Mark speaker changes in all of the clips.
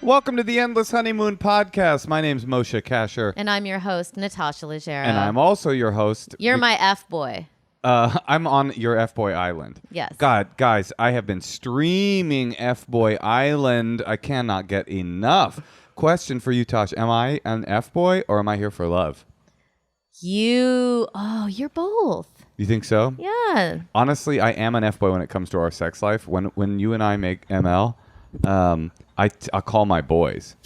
Speaker 1: Welcome to the Endless Honeymoon Podcast. My name's Moshe Kasher.
Speaker 2: And I'm your host, Natasha Leggero.
Speaker 1: And I'm also your host.
Speaker 2: You're my F-boy.
Speaker 1: I'm on your F-Boy Island.
Speaker 2: Yes.
Speaker 1: God, guys, I have been streaming F-Boy Island. I cannot get enough. Question for you, Tosh. Am I an F-boy or am I here for love? You're
Speaker 2: both.
Speaker 1: You think so?
Speaker 2: Yeah.
Speaker 1: Honestly, I am an F-boy when it comes to our sex life. When you and I make ML, I'll call my boys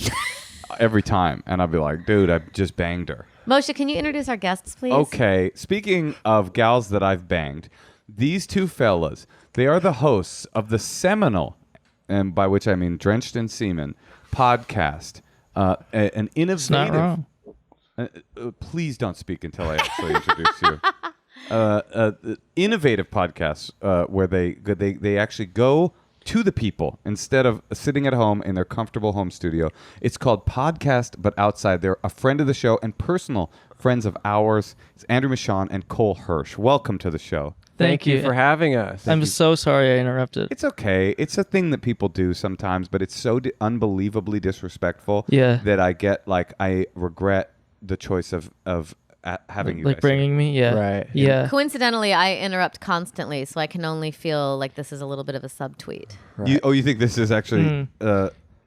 Speaker 1: every time, and I'll be like, dude, I just banged her.
Speaker 2: Moshe, can you introduce our guests, please?
Speaker 1: Okay. Speaking of gals that I've banged, these two fellas, they are the hosts of the seminal, and by which I mean Drenched in Semen, podcast, an innovative...
Speaker 3: It's not wrong.
Speaker 1: Please don't speak until I actually introduce you. Innovative podcasts where they actually go to the people instead of sitting at home in their comfortable home studio. It's called Podcast But Outside. They're a friend of the show and personal friends of ours. It's Andrew Michaan and Cole Hersch. Welcome to the show.
Speaker 3: Thank you
Speaker 4: for having us.
Speaker 3: I'm so sorry I interrupted.
Speaker 1: It's okay. It's a thing that people do sometimes, but it's so unbelievably disrespectful that I regret the choice of having you guys
Speaker 3: bringing me. Yeah.
Speaker 4: Right.
Speaker 3: Yeah.
Speaker 2: Coincidentally, I interrupt constantly, so I can only feel like this is a little bit of a subtweet.
Speaker 4: Right.
Speaker 1: You think this is actually...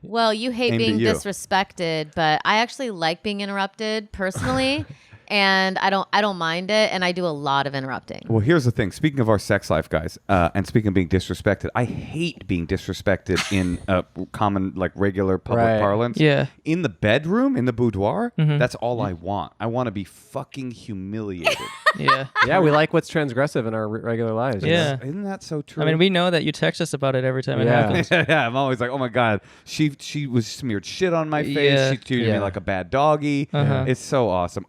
Speaker 2: Well, you hate being disrespected, but I actually like being interrupted personally. And I don't mind it, and I do a lot of interrupting.
Speaker 1: Well, here's the thing. Speaking of our sex life, guys, and speaking of being disrespected, I hate being disrespected in common, regular public parlance.
Speaker 3: Yeah.
Speaker 1: In the bedroom, in the boudoir, that's all I want. I want to be fucking humiliated.
Speaker 3: Yeah.
Speaker 4: Yeah, we like what's transgressive in our regular lives.
Speaker 3: Yeah.
Speaker 1: Isn't that so true?
Speaker 3: I mean, we know that you text us about it every time it happens.
Speaker 1: Yeah, I'm always like, oh my God, she was smeared shit on my face.
Speaker 3: Yeah.
Speaker 1: She treated me like a bad doggy.
Speaker 3: Uh-huh.
Speaker 1: It's so awesome.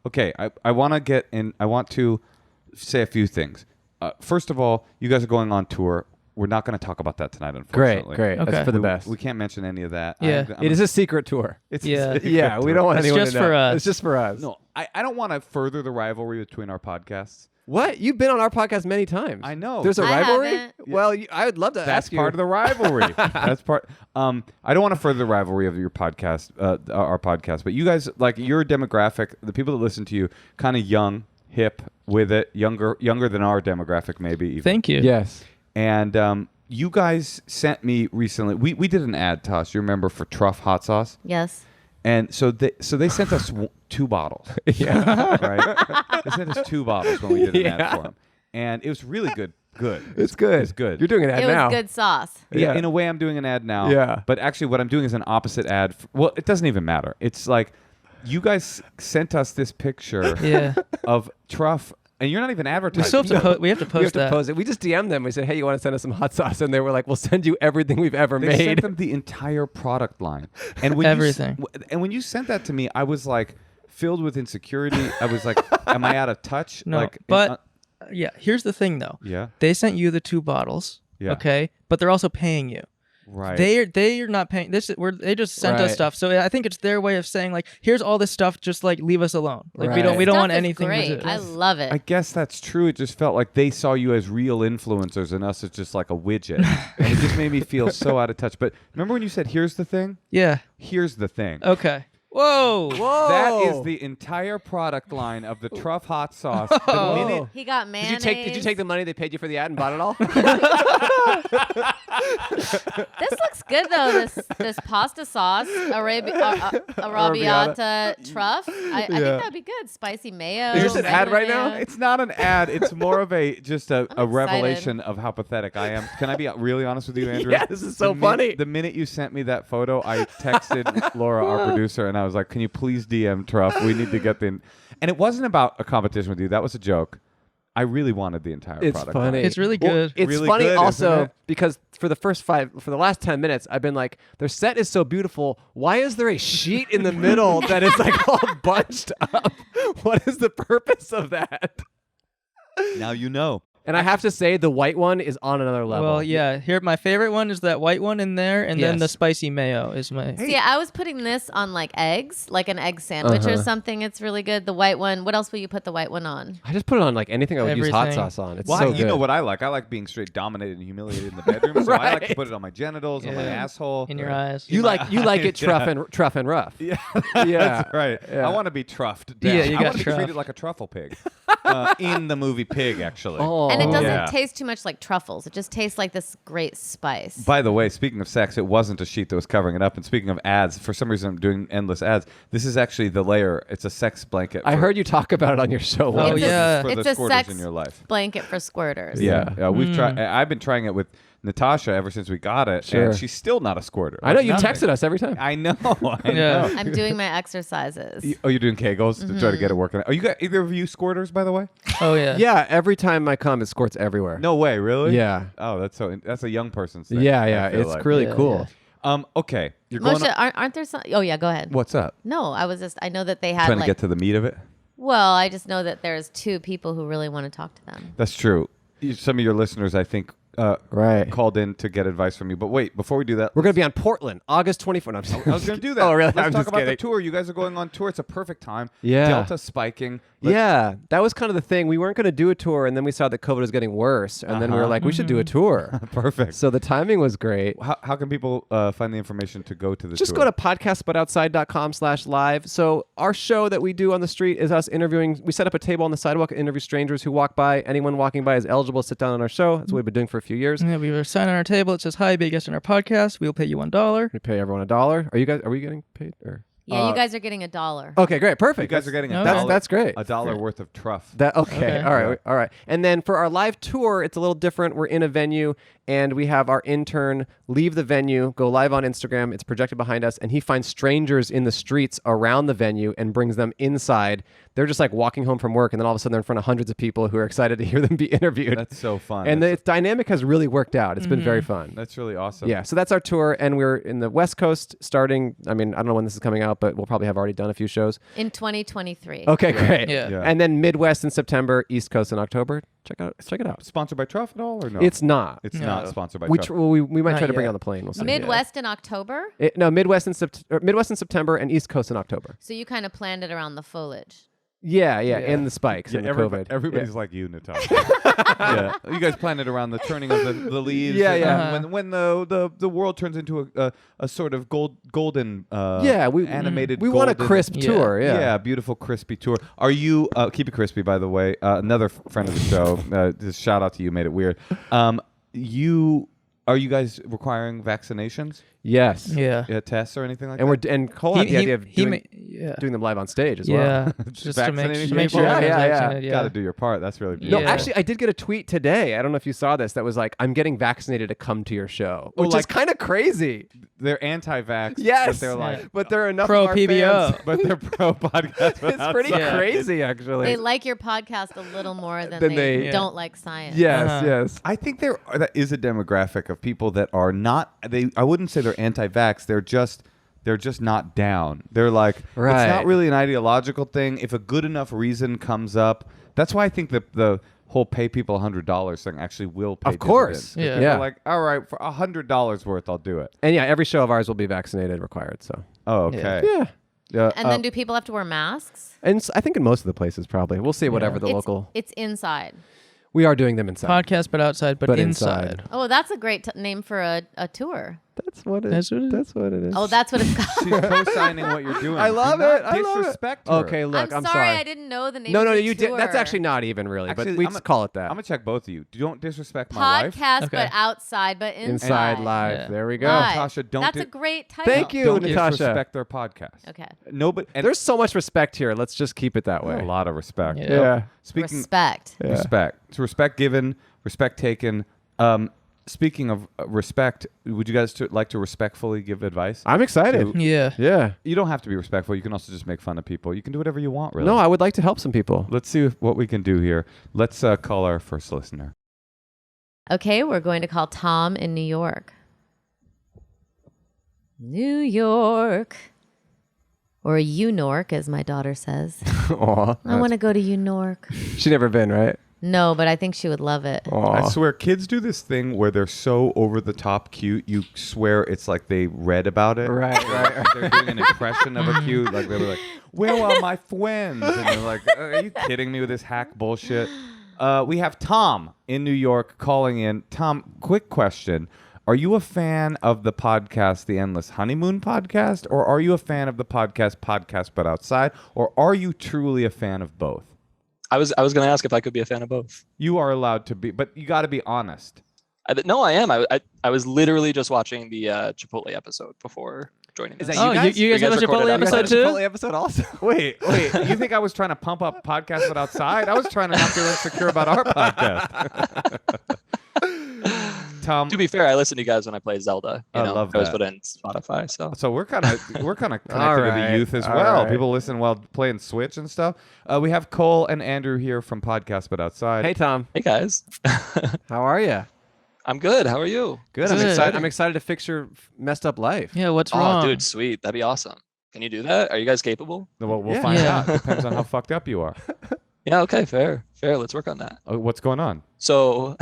Speaker 1: Okay, I want to get in. I want to say a few things. First of all, you guys are going on tour. We're not going to talk about that tonight, unfortunately.
Speaker 4: Great.
Speaker 3: Okay.
Speaker 4: That's for the best.
Speaker 1: We can't mention any of that.
Speaker 3: Yeah.
Speaker 4: It is a secret tour.
Speaker 1: It's
Speaker 3: Yeah.
Speaker 1: a secret
Speaker 4: Yeah, we
Speaker 1: tour.
Speaker 4: don't want
Speaker 3: It's
Speaker 4: anyone
Speaker 3: just
Speaker 4: to know.
Speaker 3: for us.
Speaker 4: It's just for us.
Speaker 1: No, I don't want to further the rivalry between our podcasts.
Speaker 4: What? You've been on our podcast many times.
Speaker 1: I know.
Speaker 4: There's a
Speaker 2: I
Speaker 4: rivalry?
Speaker 2: haven't.
Speaker 4: Well, I would love to
Speaker 1: That's
Speaker 4: ask you.
Speaker 1: part of the rivalry. That's part. I don't want to further the rivalry of your podcast, our podcast, but you guys, your demographic, the people that listen to you, kind of young, hip with it, younger than our demographic, maybe even.
Speaker 3: Thank you.
Speaker 4: Yes.
Speaker 1: And you guys sent me recently. We did an ad, Tosh. You remember, for Truff hot sauce?
Speaker 2: Yes.
Speaker 1: And so they sent us 2 bottles.
Speaker 4: Yeah.
Speaker 1: Right. They sent us 2 bottles when we did an ad for them, and it was really good.
Speaker 4: It's good.
Speaker 1: It's good.
Speaker 4: You're doing an ad
Speaker 2: It
Speaker 4: now.
Speaker 2: was good sauce.
Speaker 1: Yeah, in a way, I'm doing an ad now.
Speaker 4: Yeah.
Speaker 1: But actually, what I'm doing is an opposite ad. Well, it doesn't even matter. It's like you guys sent us this picture
Speaker 3: Yeah.
Speaker 1: of Truff, and you're not even
Speaker 3: We
Speaker 1: advertising.
Speaker 3: still have to we have to
Speaker 4: We
Speaker 3: post
Speaker 4: have to
Speaker 3: that.
Speaker 4: post it. We just DM'd them. We said, hey, you want to send us some hot sauce? And they were like, we'll send you everything we've ever
Speaker 1: They
Speaker 4: made.
Speaker 1: sent them the entire product line, and when
Speaker 3: Everything.
Speaker 1: and when you sent that to me, I was like filled with insecurity. I was like, "Am I out of touch?"
Speaker 3: No, yeah. Here's the thing, though.
Speaker 1: Yeah.
Speaker 3: They sent you the 2 bottles.
Speaker 1: Yeah.
Speaker 3: Okay, but they're also paying you.
Speaker 1: Right.
Speaker 3: They're not paying. They just sent us
Speaker 4: Right.
Speaker 3: stuff. So I think it's their way of saying here's all this stuff. Just leave us alone. We
Speaker 4: Right.
Speaker 3: don't
Speaker 2: Stuff
Speaker 3: want
Speaker 2: is
Speaker 3: anything
Speaker 2: great.
Speaker 3: to do.
Speaker 2: I love it.
Speaker 1: I guess that's true. It just felt like they saw you as real influencers and us as just like a widget. And it just made me feel so out of touch. But remember when you said, here's the thing?
Speaker 3: Yeah.
Speaker 1: Here's the thing.
Speaker 3: Okay. Whoa.
Speaker 4: Whoa.
Speaker 1: That is the entire product line of the Truff hot sauce. The minute
Speaker 2: He got mayonnaise.
Speaker 4: Did you take the money they paid you for the ad and bought it all?
Speaker 2: This looks good though. This pasta sauce, arrabbiata truff. I think that'd be good. Spicy mayo.
Speaker 4: Is this an ad right now?
Speaker 2: mayo.
Speaker 1: It's not an ad. It's more of a
Speaker 2: excited.
Speaker 1: revelation of how pathetic I am. Can I be really honest with you, Andrew?
Speaker 4: Yeah, this is so funny.
Speaker 1: The minute you sent me that photo, I texted Laura, our producer, and I was like, "Can you please DM Truff? We need to get the." And it wasn't about a competition with you. That was a joke. I really wanted the entire
Speaker 4: It's
Speaker 1: product.
Speaker 4: funny.
Speaker 1: line.
Speaker 3: It's really
Speaker 4: Well,
Speaker 3: good.
Speaker 4: it's
Speaker 1: Really
Speaker 4: funny
Speaker 1: good,
Speaker 4: also
Speaker 1: isn't it?
Speaker 4: because for the last 10 minutes, I've been like, their set is so beautiful. Why is there a sheet in the middle that is all bunched up? What is the purpose of that?
Speaker 1: Now you know.
Speaker 4: And I have to say, the white one is on another level.
Speaker 3: Well, yeah. Here, my favorite one is that white one in there, and then the
Speaker 4: Yes.
Speaker 3: spicy mayo is my.
Speaker 2: See, I was putting this on like eggs, like an egg sandwich or something. It's really good. The white one. What else will you put the white one on?
Speaker 4: I just put it on like anything I would use hot
Speaker 3: Everything.
Speaker 4: sauce on. It's
Speaker 1: Well,
Speaker 4: so
Speaker 1: you
Speaker 4: good.
Speaker 1: know what I like? I like being straight dominated and humiliated in the bedroom. So I like to
Speaker 4: Right.
Speaker 1: put it on my genitals, on my asshole.
Speaker 3: In your eyes.
Speaker 4: You like it truff and rough.
Speaker 1: Yeah,
Speaker 4: Yeah.
Speaker 1: that's right.
Speaker 4: Yeah.
Speaker 1: I want to be truffed down.
Speaker 3: Yeah, you
Speaker 1: I
Speaker 3: got
Speaker 1: want to be
Speaker 3: truffed.
Speaker 1: treated like a truffle pig in the movie Pig, actually.
Speaker 4: Oh.
Speaker 2: And it doesn't
Speaker 1: Yeah.
Speaker 2: taste too much like truffles. It just tastes like this great spice.
Speaker 1: By the way, speaking of sex, it wasn't a sheet that was covering it up. And speaking of ads, for some reason I'm doing endless ads. This is actually the layer. It's a sex blanket.
Speaker 4: I
Speaker 1: for-
Speaker 4: heard you talk about it on your show.
Speaker 3: Oh,
Speaker 4: once.
Speaker 3: yeah.
Speaker 1: For
Speaker 2: It's
Speaker 1: the
Speaker 2: a
Speaker 1: squirters
Speaker 2: sex
Speaker 1: in your life.
Speaker 2: blanket for squirters.
Speaker 1: Yeah, we've tried. I've been trying it with Natasha ever since we got it,
Speaker 4: Sure.
Speaker 1: and she's still not a squirter.
Speaker 4: I know
Speaker 1: Like
Speaker 4: you
Speaker 1: nothing.
Speaker 4: texted us every time.
Speaker 1: I know. I
Speaker 3: Yeah.
Speaker 1: know.
Speaker 2: I'm doing my exercises.
Speaker 1: Oh, you're doing Kegels to try to get it working. Are you guys, either of you squirters, by the way?
Speaker 3: Oh yeah.
Speaker 4: Yeah, every time I come, it squirts everywhere.
Speaker 1: No way, really?
Speaker 4: Yeah.
Speaker 1: Oh, that's a young person's thing.
Speaker 4: Yeah,
Speaker 1: I
Speaker 4: yeah.
Speaker 1: feel
Speaker 4: It's
Speaker 1: like.
Speaker 4: really
Speaker 3: Yeah,
Speaker 4: cool.
Speaker 3: yeah.
Speaker 1: Okay, you're going.
Speaker 2: Moshe, aren't there some? Oh yeah, go ahead.
Speaker 1: What's up?
Speaker 2: No, I know that they had
Speaker 1: Trying
Speaker 2: like.
Speaker 1: to get to the meat of it.
Speaker 2: Well, I just know that there's two people who really want to talk to them.
Speaker 1: That's true. Some of your listeners, I think,
Speaker 4: Right.
Speaker 1: called in to get advice from you. But wait, before we do that,
Speaker 4: We're going to be on Portland, August 24th. No, I'm just-
Speaker 1: I was going to do that.
Speaker 4: Oh, really?
Speaker 1: Let's
Speaker 4: I'm
Speaker 1: talk
Speaker 4: just
Speaker 1: about
Speaker 4: kidding.
Speaker 1: the tour. You guys are going on tour. It's a perfect time.
Speaker 4: Yeah.
Speaker 1: Delta spiking.
Speaker 4: Yeah, that was kind of the thing. We weren't going to do a tour, and then we saw that COVID was getting worse, and then we were like, we should do a tour.
Speaker 1: Perfect.
Speaker 4: So the timing was great.
Speaker 1: How can people find the information to go to the
Speaker 4: Just
Speaker 1: tour?
Speaker 4: go to podcastbutoutside.com/live. So our show that we do on the street is us interviewing. We set up a table on the sidewalk and interview strangers who walk by. Anyone walking by is eligible to sit down on our show. That's what we've been doing for a few years.
Speaker 3: Yeah, we have a sign on our table. It says, "Hi, be a guest on our podcast. We will pay you $1."
Speaker 4: We pay everyone $1. Are we getting paid? Or?
Speaker 2: Yeah, you guys are getting $1.
Speaker 4: Okay, great, perfect.
Speaker 1: You guys are getting a
Speaker 3: Okay.
Speaker 1: dollar.
Speaker 4: That's great.
Speaker 1: $1 worth of truff.
Speaker 4: That okay.
Speaker 3: Okay.
Speaker 4: All right.
Speaker 1: Yeah.
Speaker 4: All right. And then for our live tour, it's a little different. We're in a venue and we have our intern leave the venue, go live on Instagram. It's projected behind us, and he finds strangers in the streets around the venue and brings them inside. They're just like walking home from work, and then all of a sudden they're in front of hundreds of people who are excited to hear them be interviewed.
Speaker 1: That's so fun.
Speaker 4: and
Speaker 1: that's,
Speaker 4: the dynamic has really worked out. It's been very fun.
Speaker 1: that's really awesome.
Speaker 4: Yeah, so that's our tour, and we're in the West Coast starting. I mean, I don't know when this is coming out, but we'll probably have already done a few shows.
Speaker 2: In 2023.
Speaker 4: Okay, great.
Speaker 3: Yeah.
Speaker 1: Yeah.
Speaker 4: And then Midwest in September, East Coast in October. Check it out.
Speaker 1: Sponsored by Truff at all or no?
Speaker 4: It's not.
Speaker 1: It's
Speaker 3: No.
Speaker 1: not sponsored by
Speaker 4: We
Speaker 1: Truff.
Speaker 4: we might
Speaker 3: Not
Speaker 4: try to bring it
Speaker 3: yet.
Speaker 4: on the plane. We'll see.
Speaker 2: Midwest in October?
Speaker 4: No, Midwest in September and East Coast in October.
Speaker 2: So you kind of planned it around the foliage.
Speaker 4: Yeah, and the spikes
Speaker 1: Yeah,
Speaker 4: and the COVID.
Speaker 1: everybody's
Speaker 4: Yeah.
Speaker 1: like you, Natasha. Yeah, you guys planned it around the turning of the leaves.
Speaker 4: Yeah,
Speaker 1: and
Speaker 4: yeah.
Speaker 1: When the world turns into a sort of golden animated.
Speaker 4: We want a
Speaker 1: golden-
Speaker 4: crisp
Speaker 3: Yeah.
Speaker 4: tour. Yeah.
Speaker 1: beautiful crispy tour. Are you keep it crispy? By the way, another friend of the show. Just shout out to you. Made it weird. Are you guys requiring vaccinations?
Speaker 4: Yes.
Speaker 3: Yeah.
Speaker 1: Tests or anything like
Speaker 4: And
Speaker 1: that?
Speaker 4: Cole had the idea of
Speaker 3: yeah.
Speaker 4: doing them live on stage as well.
Speaker 3: Yeah. Just to make,
Speaker 1: vaccinating
Speaker 3: to make
Speaker 1: people?
Speaker 3: sure
Speaker 4: Yeah,
Speaker 3: everyone's
Speaker 4: yeah, yeah.
Speaker 3: vaccinated,
Speaker 1: Got to do your part. That's really
Speaker 4: No,
Speaker 1: beautiful.
Speaker 3: Yeah.
Speaker 4: actually, I did get a tweet today. I don't know if you saw this. That was like, "I'm getting vaccinated to come to your show," which is
Speaker 1: like-
Speaker 4: kind of crazy.
Speaker 1: They're anti-vax.
Speaker 4: Yes,
Speaker 1: but they're like,
Speaker 4: but there are enough
Speaker 3: Pro
Speaker 4: of our
Speaker 3: PBO.
Speaker 4: fans.
Speaker 1: but they're pro podcast.
Speaker 4: It's pretty
Speaker 3: Yeah.
Speaker 4: crazy, actually.
Speaker 2: They like your podcast a little more than
Speaker 4: Than
Speaker 2: they
Speaker 4: they-
Speaker 2: don't like science.
Speaker 4: Yes,
Speaker 3: Uh-huh.
Speaker 4: yes.
Speaker 1: I think that is a demographic of people that are not. I wouldn't say they're anti-vax. They're just not down. They're like,
Speaker 4: Right.
Speaker 1: it's not really an ideological thing. If a good enough reason comes up, that's why I think the whole pay people $100 thing actually will pay.
Speaker 4: Of course.
Speaker 1: dividends. 'Cause
Speaker 3: Yeah.
Speaker 1: people
Speaker 4: Yeah.
Speaker 1: are like, all right, for $100 worth, I'll do it.
Speaker 4: And yeah, every show of ours will be vaccinated required. So
Speaker 1: Oh, okay.
Speaker 4: yeah.
Speaker 1: Yeah.
Speaker 2: And then do people have to wear masks?
Speaker 4: And I think in most of the places probably. We'll see whatever the local.
Speaker 2: It's inside.
Speaker 4: We are doing them inside.
Speaker 3: Podcast, but outside, but inside.
Speaker 2: Oh, that's a great name for a tour.
Speaker 4: That's what it
Speaker 3: That's what it is.
Speaker 4: That's what it is.
Speaker 2: Oh, that's what it's called.
Speaker 1: she's co-signing what you're doing.
Speaker 4: I love
Speaker 1: Do not
Speaker 4: it. I love it.
Speaker 1: disrespect her.
Speaker 4: Okay, look, I'm
Speaker 2: sorry, I didn't know the name
Speaker 4: No,
Speaker 2: of
Speaker 4: no,
Speaker 2: the
Speaker 4: you
Speaker 2: tour.
Speaker 4: did. That's actually not even really,
Speaker 1: Actually,
Speaker 4: but we
Speaker 1: I'm
Speaker 4: just
Speaker 1: a-
Speaker 4: call it that.
Speaker 1: I'm gonna check both of you. Don't disrespect my wife.
Speaker 2: Podcast,
Speaker 3: Okay.
Speaker 2: but outside, but inside.
Speaker 4: Inside live.
Speaker 3: Yeah.
Speaker 4: There we go.
Speaker 2: Live.
Speaker 1: Natasha, don't
Speaker 2: That's
Speaker 1: di-
Speaker 2: a great title.
Speaker 4: Thank you,
Speaker 1: Don't
Speaker 4: Natasha.
Speaker 1: disrespect their podcast.
Speaker 2: Okay.
Speaker 1: No, but and
Speaker 4: There's so much respect here. Let's just keep it that way.
Speaker 1: a lot of respect.
Speaker 3: Yeah.
Speaker 4: Yeah.
Speaker 1: Speaking
Speaker 2: Respect.
Speaker 4: Yeah.
Speaker 1: respect, it's respect given, respect taken. Speaking of respect, would you guys like to respectfully give advice?
Speaker 4: I'm excited.
Speaker 3: Yeah.
Speaker 4: Yeah.
Speaker 1: You don't have to be respectful. You can also just make fun of people. You can do whatever you want, really.
Speaker 4: No, I would like to help some people.
Speaker 1: Let's see what we can do here. Let's call our first listener.
Speaker 2: Okay, we're going to call Tom in New York. New York. Or Unork, as my daughter says.
Speaker 4: Aw.
Speaker 2: I want to go to Unork.
Speaker 4: She's never been, right?
Speaker 2: No, but I think she would love it.
Speaker 1: I swear, kids do this thing where they're so over the top cute. You swear it's like they read about it.
Speaker 4: Right.
Speaker 1: They're doing an impression of a cute. Like they're like, "Where are my friends?" And they're like, "Are you kidding me with this hack bullshit?" We have Tom in New York calling in. Tom, quick question. Are you a fan of the podcast, the Endless Honeymoon podcast, or are you a fan of the podcast But Outside, or are you truly a fan of both?
Speaker 5: I was going to ask if I could be a fan of both.
Speaker 1: You are allowed to be, but you got to be honest.
Speaker 5: No, I am. I was literally just watching the Chipotle episode before joining.
Speaker 4: Is
Speaker 5: this.
Speaker 4: that you guys?
Speaker 3: You guys have a
Speaker 5: recorded
Speaker 3: Chipotle
Speaker 5: that?
Speaker 3: episode
Speaker 4: Chipotle
Speaker 3: too?
Speaker 4: episode also.
Speaker 1: Wait. You think I was trying to pump up podcast But Outside? I was trying to not feel insecure about our podcast. Tom,
Speaker 5: To be fair, I listen to you guys when I play Zelda.
Speaker 1: I love
Speaker 5: I always
Speaker 1: that.
Speaker 5: put it in Spotify. So
Speaker 1: we're kind of connected to
Speaker 4: right.
Speaker 1: the youth as
Speaker 4: All
Speaker 1: well.
Speaker 4: right.
Speaker 1: People listen while playing Switch and stuff. We have Cole and Andrew here from Podcast But Outside.
Speaker 4: Hey Tom,
Speaker 5: hey guys,
Speaker 4: how are you?
Speaker 5: I'm good. How are you?
Speaker 4: Good. I'm excited to fix your messed up life.
Speaker 3: Yeah, what's
Speaker 5: Oh,
Speaker 3: wrong?
Speaker 5: dude, sweet. That'd be awesome. Can you do that? Are you guys capable?
Speaker 1: Well, we'll
Speaker 4: Yeah.
Speaker 1: find
Speaker 3: Yeah.
Speaker 1: out. Depends on how fucked up you are.
Speaker 5: Yeah. Okay. Fair. Let's work on that.
Speaker 1: What's going on?
Speaker 5: So,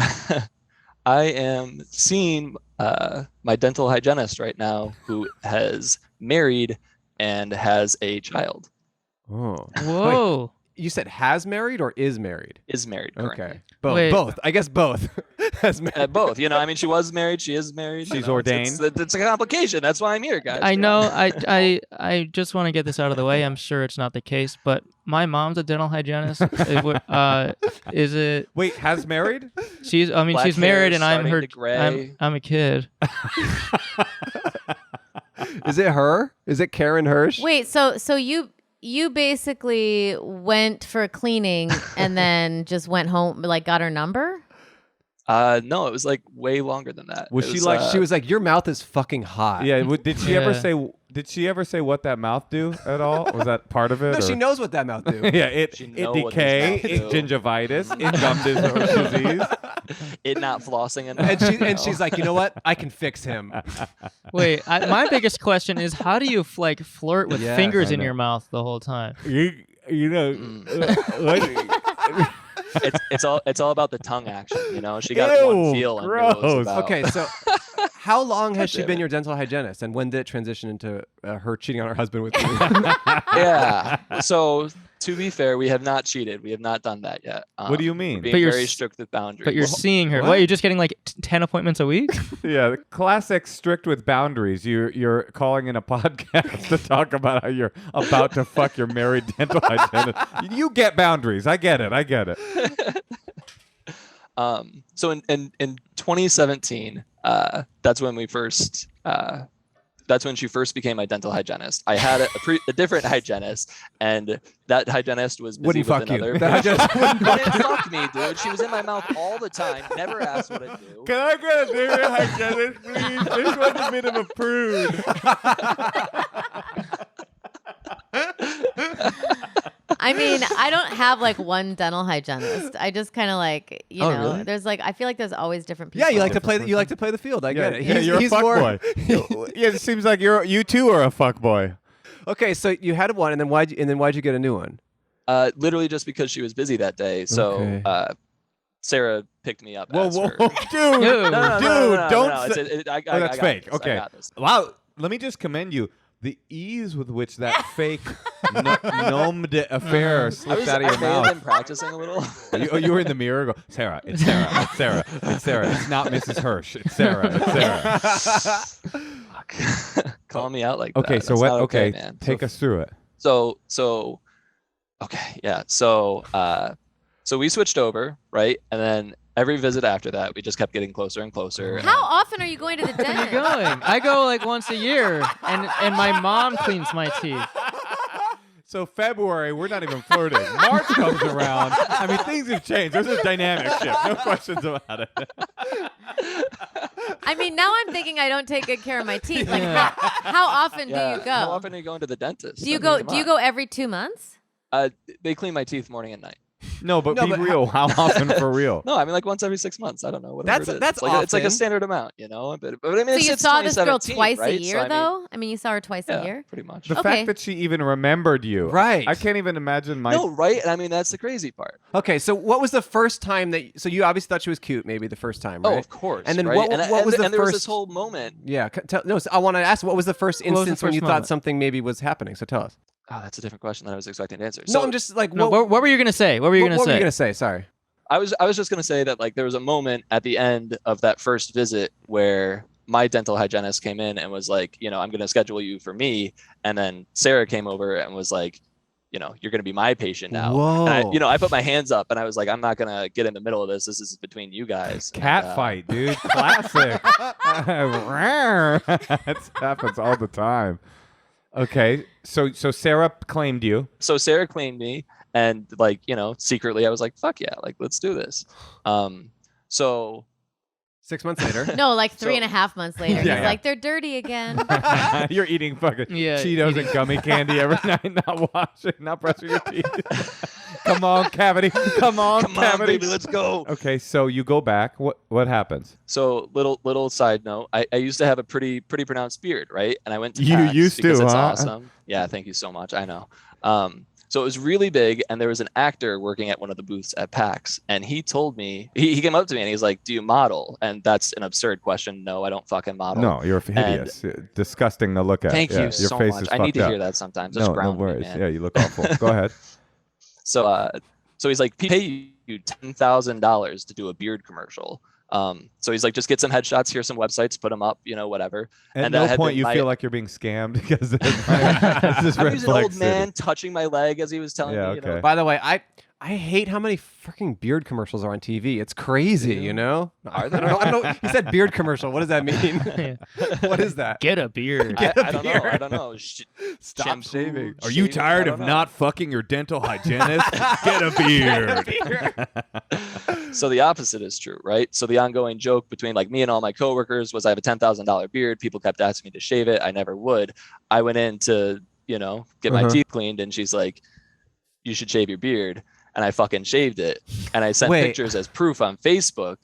Speaker 5: I am seeing my dental hygienist right now, who has married and has a child.
Speaker 4: Oh.
Speaker 3: Whoa.
Speaker 4: Wait, you said has married or is married?
Speaker 5: Is married currently.
Speaker 4: Okay.
Speaker 3: Wait.
Speaker 4: Both. I guess both. Has married.
Speaker 5: Both. I mean, she was married. She is married.
Speaker 1: She's
Speaker 5: It's
Speaker 1: ordained.
Speaker 5: a complication. That's why I'm here, guys.
Speaker 3: I know. I just want to get this out of the way. I'm sure it's not the case, but my mom's a dental hygienist. Is it?
Speaker 1: Wait, has married?
Speaker 3: She's. I mean,
Speaker 5: Black
Speaker 3: she's married,
Speaker 5: hair
Speaker 3: and I'm
Speaker 5: starting
Speaker 3: her.
Speaker 5: to gray.
Speaker 3: I'm a kid.
Speaker 4: Is it her? Is it Karen Hersch?
Speaker 2: Wait, so you basically went for cleaning and then just went home, like got her number?
Speaker 5: No, it was like way longer than that.
Speaker 1: Was
Speaker 5: It
Speaker 1: she like-
Speaker 4: She was like, your mouth is fucking hot.
Speaker 1: Yeah. Did she ever
Speaker 3: Yeah.
Speaker 1: say? Did she ever say what that mouth do at all? Was that part of it?
Speaker 4: No,
Speaker 1: or-
Speaker 4: she knows what that mouth do.
Speaker 1: Yeah, it
Speaker 5: She know what
Speaker 1: decay,
Speaker 5: these mouths
Speaker 1: it
Speaker 5: do.
Speaker 1: gingivitis, it gum disease.
Speaker 5: it not flossing enough.
Speaker 4: And she's like, you know what? I can fix him.
Speaker 3: Wait, my biggest question is, how do you like flirt with
Speaker 4: Yes,
Speaker 3: fingers
Speaker 4: I
Speaker 3: in
Speaker 4: know.
Speaker 3: your mouth the whole time?
Speaker 1: You know.
Speaker 5: It's all about the tongue action. She got
Speaker 1: Ew,
Speaker 5: one feel and knew what it was
Speaker 1: gross.
Speaker 5: about.
Speaker 4: Okay, so how long has she
Speaker 5: damn
Speaker 4: been
Speaker 5: it.
Speaker 4: your dental hygienist, and when did it transition into her cheating on her husband with you?
Speaker 5: Yeah. So to be fair, we have not cheated. We have not done that yet.
Speaker 1: What do you mean?
Speaker 5: We're being
Speaker 3: But you're
Speaker 5: very
Speaker 3: s-
Speaker 5: strict with boundaries.
Speaker 3: But you're seeing her.
Speaker 4: what?
Speaker 3: What? You're just getting like 10 appointments a week?
Speaker 1: Yeah, the classic strict with boundaries. You're calling in a podcast to talk about how you're about to fuck your married dental hygienist. You get boundaries. I get it.
Speaker 5: So in 2017, that's when we first. That's when she first became my dental hygienist. I had a different hygienist, and that hygienist was busy
Speaker 4: Wouldn't
Speaker 5: with
Speaker 4: fuck you.
Speaker 5: another.
Speaker 4: That hygienist wouldn't
Speaker 5: But it fucked me, dude. She was in my mouth all the time. Never asked what I do.
Speaker 1: Can I get a different hygienist, please? This one's a bit of a prude.
Speaker 2: I mean, I don't have like one dental hygienist. I just kind of like,
Speaker 5: Oh, really?
Speaker 2: there's like, I feel like there's always different people.
Speaker 4: Yeah, you like to play. You like to play the field. I get it.
Speaker 1: you're
Speaker 4: he's
Speaker 1: a
Speaker 4: more.
Speaker 1: fuckboy. Yeah, it seems like you too are a fuckboy.
Speaker 4: Okay, so you had one, and then why'd you get a new one?
Speaker 5: Literally just because she was busy that day. So
Speaker 4: Okay.
Speaker 5: Sarah picked me up.
Speaker 1: Whoa,
Speaker 5: as
Speaker 1: whoa,
Speaker 5: her-
Speaker 1: dude,
Speaker 3: No,
Speaker 5: No,
Speaker 1: dude, don't.
Speaker 5: It's-
Speaker 1: say-
Speaker 5: I
Speaker 1: Oh, that's
Speaker 5: got
Speaker 1: fake.
Speaker 5: this. I
Speaker 1: Okay.
Speaker 5: got this.
Speaker 1: Wow. Let me just commend you. The ease with which that fake nom de affair slipped out of your
Speaker 5: I may have been
Speaker 1: mouth.
Speaker 5: practicing a little.
Speaker 1: You were in the mirror. Go, Sarah. It's Sarah. It's Sarah. It's Sarah. It's not Mrs. Hersch. It's Sarah. It's Sarah.
Speaker 5: Calling me out like that.
Speaker 1: Okay. So
Speaker 5: That's
Speaker 1: what?
Speaker 5: not
Speaker 1: Okay.
Speaker 5: man.
Speaker 1: Take us through it.
Speaker 5: So okay, yeah. So we switched over, right? And then every visit after that, we just kept getting closer and closer.
Speaker 2: How often are you going to the
Speaker 3: Where are you
Speaker 2: dentist?
Speaker 3: going? I go like once a year, and my mom cleans my teeth.
Speaker 1: So February, we're not even flirting. March comes around. I mean, things have changed. There's a dynamic shift. No questions about it.
Speaker 2: I mean, now I'm thinking I don't take good care of my teeth. Like,
Speaker 3: Yeah.
Speaker 2: how often
Speaker 5: Yeah.
Speaker 2: do you go?
Speaker 5: How often are you going to the dentist?
Speaker 2: Do you
Speaker 5: I mean,
Speaker 2: go?
Speaker 5: come
Speaker 2: Do you
Speaker 5: on.
Speaker 2: go every 2 months?
Speaker 5: They clean my teeth morning and night.
Speaker 1: No, but
Speaker 4: No,
Speaker 1: be
Speaker 4: but
Speaker 1: real. How often for real?
Speaker 5: No, I mean like once every 6 months. I don't know. Whatever it is.
Speaker 4: That's
Speaker 5: it's like a
Speaker 4: often.
Speaker 5: standard amount, you know. But I mean,
Speaker 2: So
Speaker 5: it's
Speaker 2: you
Speaker 5: since
Speaker 2: saw this girl
Speaker 5: 2017,
Speaker 2: twice
Speaker 5: right?
Speaker 2: a year, though? I mean, you saw her twice a
Speaker 5: Yeah,
Speaker 2: year?
Speaker 5: pretty much.
Speaker 1: The
Speaker 2: Okay.
Speaker 1: fact that she even remembered you.
Speaker 4: Right.
Speaker 1: I can't even imagine my.
Speaker 5: No, right? And I mean, that's the crazy part.
Speaker 4: Okay, so what was the first time that? So you obviously thought she was cute, maybe the first time, right?
Speaker 5: Oh, of course.
Speaker 4: And then
Speaker 5: right?
Speaker 4: what was the
Speaker 5: and there was
Speaker 4: first?
Speaker 5: this whole moment.
Speaker 4: Yeah. No, so I want to ask, what was the first
Speaker 3: What was the
Speaker 4: instance when
Speaker 3: first
Speaker 4: you thought
Speaker 3: moment?
Speaker 4: something maybe was happening? So tell us.
Speaker 5: Oh, that's a different question than I was expecting to answer.
Speaker 4: No,
Speaker 5: So
Speaker 4: I'm just like,
Speaker 3: No, what were you gonna say? What were you gonna
Speaker 4: what
Speaker 3: say?
Speaker 4: were you gonna say? Sorry.
Speaker 5: I was just gonna say that like there was a moment at the end of that first visit where my dental hygienist came in and was like, you know, I'm gonna schedule you for me, and then Sarah came over and was like, you know, you're gonna be my patient now.
Speaker 4: Whoa.
Speaker 5: And I put my hands up and I was like, I'm not gonna get in the middle of this. This is between you guys.
Speaker 1: Cat
Speaker 5: And,
Speaker 1: fight, dude. Classic. That happens all the time. Okay, so Sarah claimed you.
Speaker 5: So Sarah claimed me, and like, you know, secretly I was like, fuck yeah, like let's do this. So
Speaker 4: 6 months later.
Speaker 2: No, like 3.5 months later.
Speaker 1: Yeah,
Speaker 2: He's
Speaker 1: yeah.
Speaker 2: like, they're dirty again.
Speaker 1: You're eating fucking
Speaker 3: Yeah,
Speaker 1: Cheetos
Speaker 3: eating-
Speaker 1: and gummy candy every night, not washing, not brushing your teeth. Come on, cavity. Come on,
Speaker 5: come on,
Speaker 1: cavity.
Speaker 5: baby, let's go.
Speaker 1: Okay, so you go back. What happens?
Speaker 5: So little side note, I used to have a pretty pronounced beard, right? And I went to
Speaker 1: You
Speaker 5: PAX
Speaker 1: used to,
Speaker 5: because it's
Speaker 1: huh?
Speaker 5: awesome. Yeah, thank you so much. I know. So it was really big, and there was an actor working at one of the booths at PAX, and he told me, he came up to me and he's like, do you model? And that's an absurd question. No, I don't fucking model.
Speaker 1: No, you're hideous, disgusting to look at.
Speaker 5: Thank
Speaker 1: Yeah,
Speaker 5: you
Speaker 1: your
Speaker 5: so
Speaker 1: face
Speaker 5: much.
Speaker 1: is
Speaker 5: I need
Speaker 1: fucked
Speaker 5: to
Speaker 1: up.
Speaker 5: hear that sometimes. Just
Speaker 1: No
Speaker 5: ground me,
Speaker 1: worries.
Speaker 5: man.
Speaker 1: Yeah, you look awful. Go ahead.
Speaker 5: So he's like, pay you $10,000 to do a beard commercial. So he's like, just get some headshots, here's some websites, put them up, you know, whatever.
Speaker 1: At
Speaker 5: And that
Speaker 1: no
Speaker 5: had
Speaker 1: point
Speaker 5: been
Speaker 1: you
Speaker 5: my-
Speaker 1: feel like you're being scammed because this is
Speaker 5: I'm
Speaker 1: Red
Speaker 5: using an
Speaker 1: Flag
Speaker 5: old
Speaker 1: City.
Speaker 5: man touching my leg as he was telling
Speaker 1: Yeah,
Speaker 5: me, you know.
Speaker 1: okay.
Speaker 4: By the way, I hate how many freaking beard commercials are on TV. It's crazy, you know?
Speaker 5: Are
Speaker 4: I
Speaker 5: there?
Speaker 4: don't know. He said beard commercial. What does that mean? What is that?
Speaker 3: Get a beard.
Speaker 5: I don't know. I don't know.
Speaker 1: Stop
Speaker 5: Shampoo,
Speaker 1: shaving. Are you
Speaker 5: shaving?
Speaker 1: tired
Speaker 5: I
Speaker 1: of
Speaker 5: don't know.
Speaker 1: not fucking your dental hygienist? Get a beard.
Speaker 5: So the opposite is true, right? So the ongoing joke between like me and all my coworkers was I have a $10,000 beard. People kept asking me to shave it. I never would. I went in to, you know, get my teeth cleaned, and she's like, you should shave your beard. And I fucking shaved it. And I sent
Speaker 4: Wait.
Speaker 5: pictures as proof on Facebook,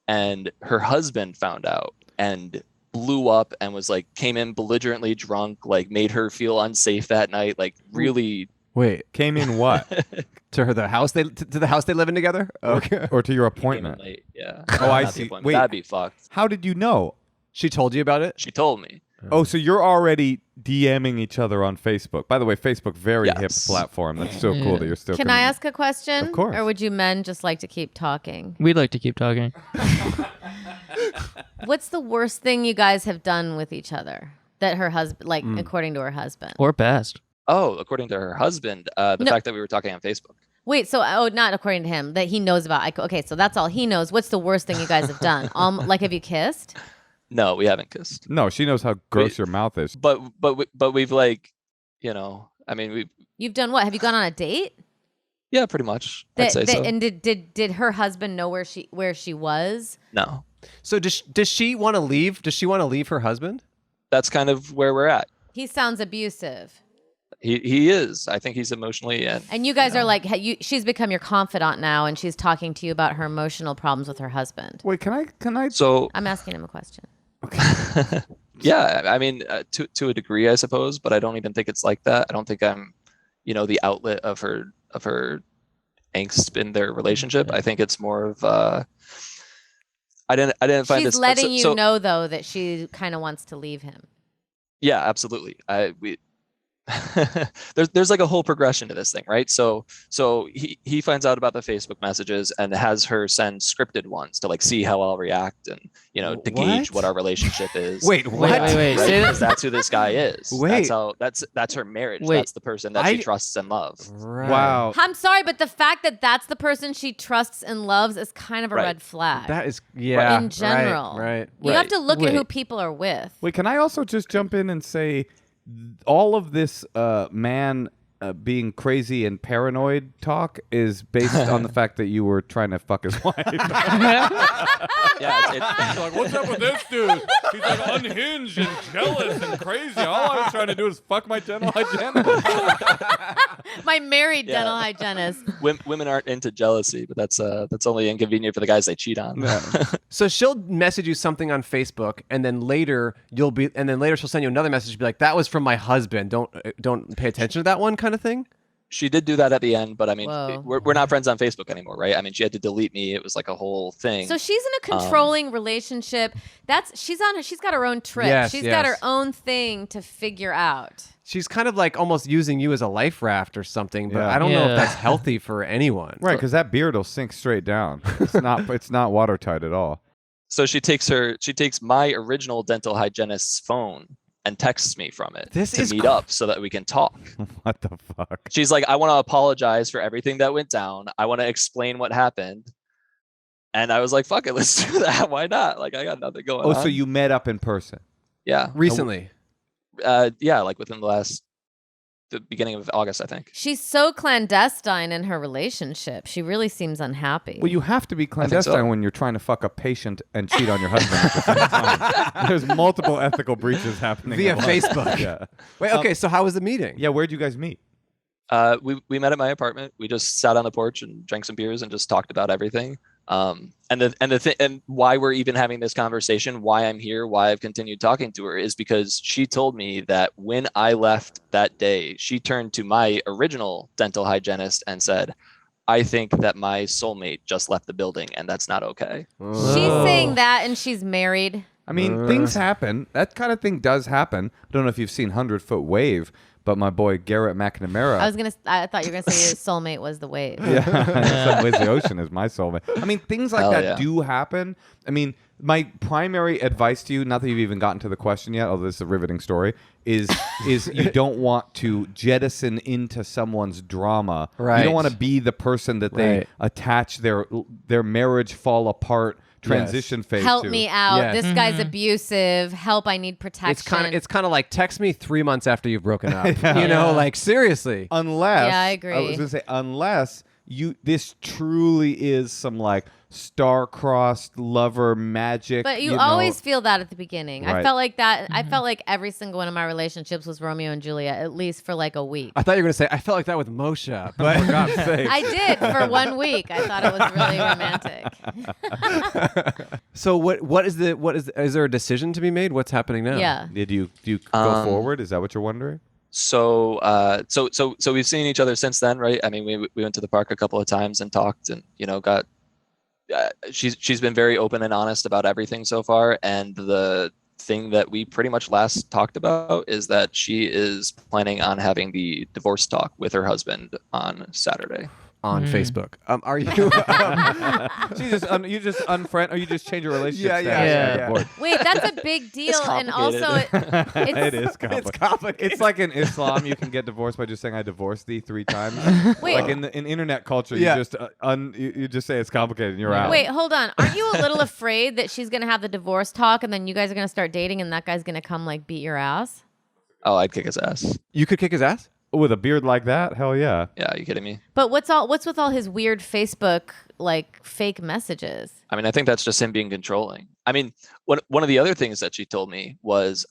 Speaker 5: and her husband found out and blew up and was like, came in belligerently drunk, like made her feel unsafe that night, like really.
Speaker 4: Wait,
Speaker 1: Came in what?
Speaker 4: to the house they live in together? Okay.
Speaker 1: Or to your
Speaker 5: came in
Speaker 1: appointment?
Speaker 5: late. Yeah.
Speaker 1: Oh, I
Speaker 5: Not the
Speaker 1: see.
Speaker 5: appointment.
Speaker 1: Wait.
Speaker 5: That'd be fucked.
Speaker 1: How did you know?
Speaker 4: She told you about it?
Speaker 5: She told me.
Speaker 1: Oh, so you're already DMing each other on Facebook. By the way, Facebook, very hip
Speaker 5: Yes.
Speaker 1: platform. That's so cool that you're still.
Speaker 2: Can I ask a question?
Speaker 1: Of course.
Speaker 2: Or would you men just like to keep talking?
Speaker 3: We'd like to keep talking.
Speaker 2: What's the worst thing you guys have done with each other that her husband, like according to her husband?
Speaker 3: Or best.
Speaker 5: Oh, according to her husband, the
Speaker 2: No.
Speaker 5: fact that we were talking on Facebook.
Speaker 2: Wait, so not according to him that he knows about. Okay, so that's all he knows. What's the worst thing you guys have done? Like, have you kissed?
Speaker 5: No, we haven't kissed.
Speaker 1: No, she knows how gross
Speaker 5: Wait.
Speaker 1: your mouth is.
Speaker 5: But we've like, you know, I mean, we
Speaker 2: You've done what? Have you gone on a date?
Speaker 5: yeah, pretty much. I'd say so.
Speaker 2: And did her husband know where she was?
Speaker 5: No,
Speaker 4: So does she want to leave? Does she want to leave her husband?
Speaker 5: that's kind of where we're at.
Speaker 2: He sounds abusive.
Speaker 5: He is. I think he's emotionally
Speaker 2: And you guys are like, she's become your confidant now, and she's talking to you about her emotional problems with her husband.
Speaker 1: Wait, can I?
Speaker 5: So
Speaker 2: I'm asking him a question.
Speaker 5: yeah, I mean, to a degree, I suppose, but I don't even think it's like that. I don't think I'm, you know, the outlet of her angst in their relationship. I think it's more of I didn't find
Speaker 2: She's
Speaker 5: this.
Speaker 2: letting you know though that she kind of wants to leave him.
Speaker 5: Yeah, absolutely. There's like a whole progression to this thing, right? So he finds out about the Facebook messages and has her send scripted ones to like see how I'll react and, you know, to gauge what our relationship is.
Speaker 4: Wait, what?
Speaker 3: Wait.
Speaker 5: Right?
Speaker 3: Say
Speaker 5: Because
Speaker 3: that.
Speaker 5: that's who this guy is.
Speaker 4: Wait.
Speaker 5: That's her marriage.
Speaker 3: Wait.
Speaker 5: That's the person that she trusts and loves.
Speaker 4: Right.
Speaker 1: Wow.
Speaker 2: I'm sorry, but the fact that that's the person she trusts and loves is kind of a
Speaker 5: Right.
Speaker 2: red flag.
Speaker 4: That is yeah.
Speaker 2: in general.
Speaker 4: Right.
Speaker 2: You have
Speaker 5: Right.
Speaker 2: to look at who
Speaker 3: Wait.
Speaker 2: people are with.
Speaker 1: Wait, can I also just jump in and say all of this man being crazy and paranoid talk is based on the fact that you were trying to fuck his wife.
Speaker 5: Yeah,
Speaker 1: He's like, what's up with this dude? He's like unhinged and jealous and crazy. All I was trying to do is fuck my dental hygienist.
Speaker 2: My married dental hygienist.
Speaker 5: Women aren't into jealousy, but that's only inconvenient for the guys they cheat on.
Speaker 4: So she'll message you something on Facebook, and then later she'll send you another message, be like, "That was from my husband. Don't pay attention to that one," kind of thing.
Speaker 5: She did do that at the end, but I mean,
Speaker 2: Whoa.
Speaker 5: we're not friends on Facebook anymore, right? I mean, she had to delete me. It was like a whole thing.
Speaker 2: So she's in a controlling relationship. She's got her own trip.
Speaker 4: Yes,
Speaker 2: She's
Speaker 4: yes.
Speaker 2: got her own thing to figure out.
Speaker 4: She's kind of like almost using you as a life raft or something, but
Speaker 1: Yeah.
Speaker 4: I don't know
Speaker 3: Yeah.
Speaker 4: if that's healthy for anyone.
Speaker 1: Right, because that beard will sink straight down. It's not watertight at all.
Speaker 5: So she takes my original dental hygienist's phone and texts me from it to meet up so that we can talk.
Speaker 1: What the fuck?
Speaker 5: She's like, I want to apologize for everything that went down. I want to explain what happened. And I was like, fuck it, let's do that. Why not? Like, I got nothing going on.
Speaker 1: Oh, so you met up in person?
Speaker 5: Yeah.
Speaker 4: Recently.
Speaker 5: Yeah, like within the beginning of August, I think.
Speaker 2: She's so clandestine in her relationship. She really seems unhappy.
Speaker 1: Well, you have to be
Speaker 5: so.
Speaker 1: clandestine when you're trying to fuck a patient and cheat on your husband at the same time. There's multiple ethical breaches happening
Speaker 4: Via
Speaker 1: at once.
Speaker 4: Facebook.
Speaker 1: Yeah.
Speaker 4: Wait, okay, so how was the meeting?
Speaker 1: Yeah, where'd you guys meet?
Speaker 5: We met at my apartment. We just sat on the porch and drank some beers and just talked about everything. And why we're even having this conversation, why I'm here, why I've continued talking to her is because she told me that when I left that day, she turned to my original dental hygienist and said, I think that my soulmate just left the building and that's not okay.
Speaker 2: She's saying that and she's married.
Speaker 1: I mean, things happen. That kind of thing does happen. I don't know if you've seen 100-Foot Wave, but my boy Garrett McNamara.
Speaker 2: I thought you were gonna say his soulmate was the wave.
Speaker 1: Yeah, in some ways the ocean is my soulmate. I mean, things like
Speaker 5: Hell
Speaker 1: that
Speaker 5: yeah.
Speaker 1: do happen. I mean, my primary advice to you, not that you've even gotten to the question yet, although this is a riveting story, is you don't want to jettison into someone's drama.
Speaker 4: Right.
Speaker 1: You don't want to be the person that they
Speaker 4: Right.
Speaker 1: attach their marriage fall apart transition phase
Speaker 2: Help
Speaker 1: to.
Speaker 2: me out.
Speaker 4: Yes.
Speaker 2: This guy's abusive. Help, I need protection.
Speaker 4: It's kind of like text me 3 months after you've broken up. You know, like seriously.
Speaker 1: Unless
Speaker 2: Yeah, I agree.
Speaker 1: I was gonna say unless this truly is some like star-crossed lover magic.
Speaker 2: But you
Speaker 1: know.
Speaker 2: always feel that at the beginning. I
Speaker 1: Right.
Speaker 2: felt like that. I felt like every single one of my relationships was Romeo and Juliet, at least for like a week.
Speaker 4: I thought you were going to say, I felt like that with Moshe. But
Speaker 1: For God's sake.
Speaker 2: I did for 1 week. I thought it was really romantic.
Speaker 4: So is there a decision to be made? What's happening now?
Speaker 2: Yeah.
Speaker 1: Do you go forward? Is that what you're wondering?
Speaker 5: So we've seen each other since then, right? I mean, we went to the park a couple of times and talked and, got, she's been very open and honest about everything so far. And the thing that we pretty much last talked about is that she is planning on having the divorce talk with her husband on Saturday.
Speaker 4: On Facebook. Are you?
Speaker 1: You just unfriend, or you just change your relationship
Speaker 4: Yeah,
Speaker 1: status
Speaker 3: yeah,
Speaker 1: on the
Speaker 3: yeah.
Speaker 1: board?
Speaker 2: Wait, that's a big deal. And also,
Speaker 5: complicated.
Speaker 1: It is complicated.
Speaker 4: It's complicated.
Speaker 1: It's like in Islam, you can get divorced by just saying "I divorced thee" 3 times.
Speaker 2: Wait.
Speaker 1: Like in internet culture,
Speaker 4: Yeah.
Speaker 1: you just you just say it's complicated and you're out.
Speaker 2: wait, hold on. Aren't you a little afraid that she's going to have the divorce talk and then you guys are going to start dating and that guy's going to come like beat your ass?
Speaker 5: Oh, I'd kick his ass.
Speaker 4: You could kick his ass?
Speaker 1: With a beard like that, hell yeah.
Speaker 5: Yeah, are you kidding me?
Speaker 2: But what's with all his weird Facebook like fake messages?
Speaker 5: I mean, I think that's just him being controlling. I mean, one of the other things that she told me was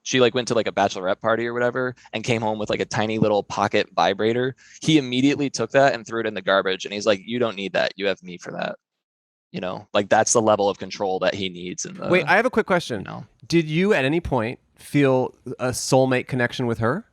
Speaker 5: she like went to like a bachelorette party or whatever and came home with like a tiny little pocket vibrator. He immediately took that and threw it in the garbage. And he's like, you don't need that. You have me for that. Like that's the level of control that he needs.
Speaker 4: Wait, I have a quick question. Did you at any point feel a soulmate connection with her?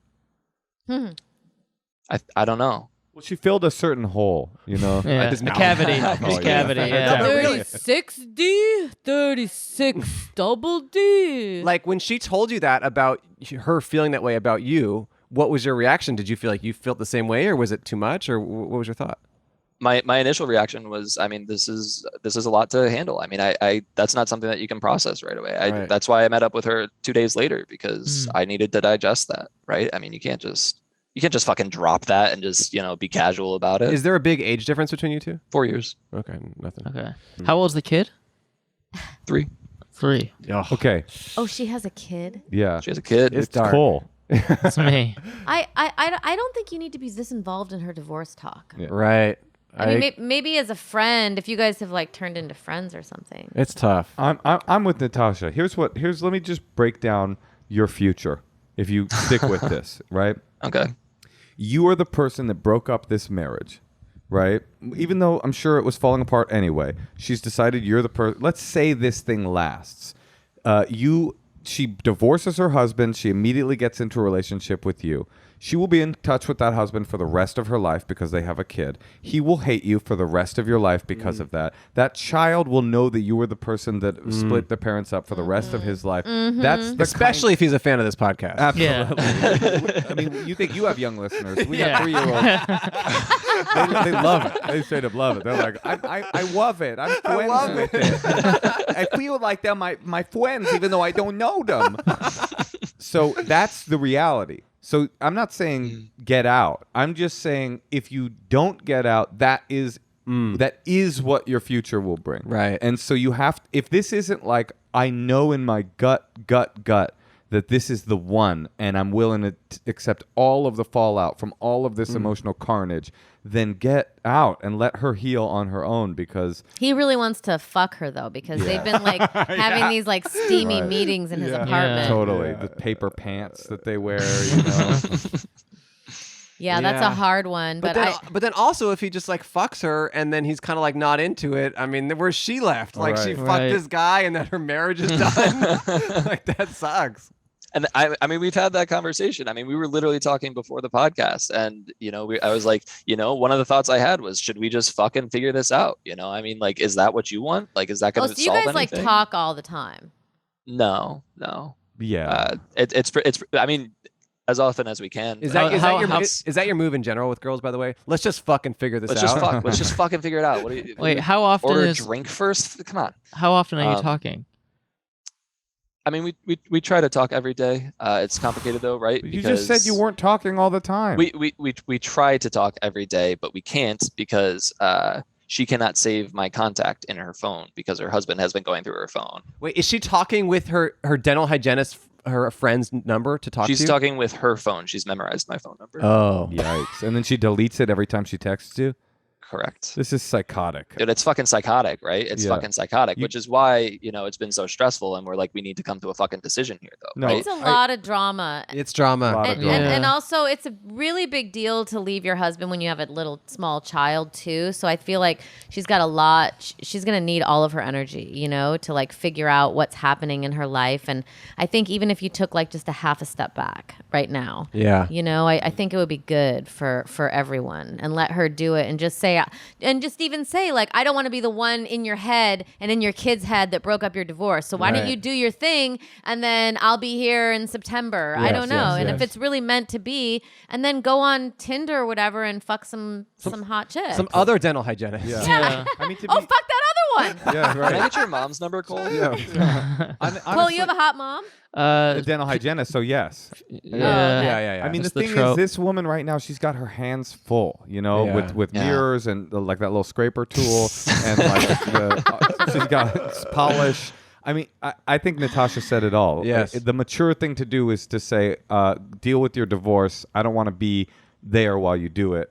Speaker 5: I don't know.
Speaker 1: Well, she filled a certain hole,
Speaker 3: Yeah,
Speaker 4: just
Speaker 3: a
Speaker 4: know.
Speaker 3: cavity.
Speaker 1: Oh,
Speaker 3: His
Speaker 1: yeah.
Speaker 3: cavity, yeah.
Speaker 2: 36D, 36 double D.
Speaker 4: Like when she told you that about her feeling that way about you, what was your reaction? Did you feel like you felt the same way, or was it too much, or what was your thought?
Speaker 5: My initial reaction was, I mean, this is a lot to handle. I mean, I that's not something that you can process right away.
Speaker 4: Right.
Speaker 5: That's why I met up with her 2 days later because I needed to digest that. Right. I mean, you can't just fucking drop that and just, be casual about it.
Speaker 4: Is there a big age difference between you two?
Speaker 5: 4 years.
Speaker 4: Okay, nothing.
Speaker 3: Okay. How old's the kid?
Speaker 5: 3.
Speaker 3: 3.
Speaker 4: Oh.
Speaker 1: Okay.
Speaker 2: Oh, she has a kid?
Speaker 1: Yeah.
Speaker 5: She has a kid.
Speaker 4: It's
Speaker 1: It's
Speaker 4: dark.
Speaker 1: Cole.
Speaker 3: It's me.
Speaker 2: I don't think you need to be this involved in her divorce talk.
Speaker 1: Yeah.
Speaker 4: Right.
Speaker 2: I mean, maybe as a friend, if you guys have like turned into friends or something.
Speaker 4: It's tough.
Speaker 1: I'm with Natasha. Let me just break down your future. If you stick with this, right?
Speaker 5: Okay.
Speaker 1: You are the person that broke up this marriage, right? Even though I'm sure it was falling apart anyway. She's decided you're the person. Let's say this thing lasts. She divorces her husband. She immediately gets into a relationship with you. She will be in touch with that husband for the rest of her life because they have a kid. He will hate you for the rest of your life because of that. That child will know that you were the person that split the parents up for the rest of his life. That's the
Speaker 4: Especially if he's a fan of this podcast.
Speaker 1: Absolutely.
Speaker 3: Yeah.
Speaker 1: I mean, you think you have young listeners. We got 3-year-olds. they love it. They straight up love it. They're like, I love it. I'm friends with it. I feel like they're my friends even though I don't know them. So that's the reality. So I'm not saying get out. I'm just saying if you don't get out, that is what your future will bring.
Speaker 4: Right.
Speaker 1: And so you have, if this isn't like, I know in my gut that this is the one and I'm willing to accept all of the fallout from all of this emotional carnage, then get out and let her heal on her own because...
Speaker 2: He really wants to fuck her, though, because they've been, like, having these, like, steamy meetings in his apartment.
Speaker 1: Totally. The paper pants that they wear, you know.
Speaker 2: Yeah, that's a hard one. But
Speaker 4: then also if he just like fucks her and then he's kind of like not into it, I mean, where's she left? Like she fucked this guy and then her marriage is done. Like that sucks.
Speaker 5: And I mean, we've had that conversation. I mean, we were literally talking before the podcast, and I was like, one of the thoughts I had was, should we just fucking figure this out? I mean, like, is that what you want? Like, is that going to
Speaker 2: so
Speaker 5: solve
Speaker 2: you guys
Speaker 5: anything?
Speaker 2: like talk all the time?
Speaker 5: No.
Speaker 1: Yeah.
Speaker 5: It's. I mean, as often as we can.
Speaker 4: Is that your move in general with girls? By the way, let's just fucking figure this out.
Speaker 5: Let's just fucking figure it out. What do you?
Speaker 3: Wait, how often
Speaker 5: order a drink first? Come on.
Speaker 3: How often are you talking?
Speaker 5: I mean, we try to talk every day. It's complicated though, right?
Speaker 1: You just said you weren't talking all the time.
Speaker 5: We try to talk every day, but we can't because she cannot save my contact in her phone because her husband has been going through her phone.
Speaker 4: Wait, is she talking with her dental hygienist, her friend's number to talk to?
Speaker 5: She's talking with her phone. She's memorized my phone number.
Speaker 4: Oh,
Speaker 1: yikes! And then she deletes it every time she texts you.
Speaker 5: Correct.
Speaker 1: This is psychotic.
Speaker 5: Dude, it's fucking psychotic, right? It's fucking psychotic, which is why, it's been so stressful and we're like, we need to come to a fucking decision here, though.
Speaker 1: No,
Speaker 5: right?
Speaker 2: It's a lot of drama.
Speaker 4: It's drama.
Speaker 2: And also, it's a really big deal to leave your husband when you have a little small child, too. So I feel like she's got a lot. She's going to need all of her energy, to like figure out what's happening in her life. And I think even if you took like just a half a step back right now, I think it would be good for everyone and let her do it and just say, even say, like, I don't want to be the one in your head and in your kid's head that broke up your divorce. So why don't you do your thing and then I'll be here in September. I don't know. If it's really meant to be, and then go on Tinder or whatever and fuck some hot chicks.
Speaker 4: Some other dental hygienist.
Speaker 3: Yeah.
Speaker 1: I mean,
Speaker 2: fuck that other one.
Speaker 1: Yeah, right.
Speaker 5: Can I get your mom's number, Cole?
Speaker 1: Yeah.
Speaker 2: Cole, you have a hot mom?
Speaker 1: The dental hygienist, so yes.
Speaker 3: Yeah.
Speaker 1: I mean,
Speaker 3: That's
Speaker 1: the
Speaker 3: the
Speaker 1: thing
Speaker 3: trope.
Speaker 1: is, this woman right now, she's got her hands full, with mirrors and like that little scraper tool, and like she's got polish. I mean, I think Natasha said it all.
Speaker 4: Yes.
Speaker 1: The mature thing to do is to say, deal with your divorce. I don't want to be there while you do it.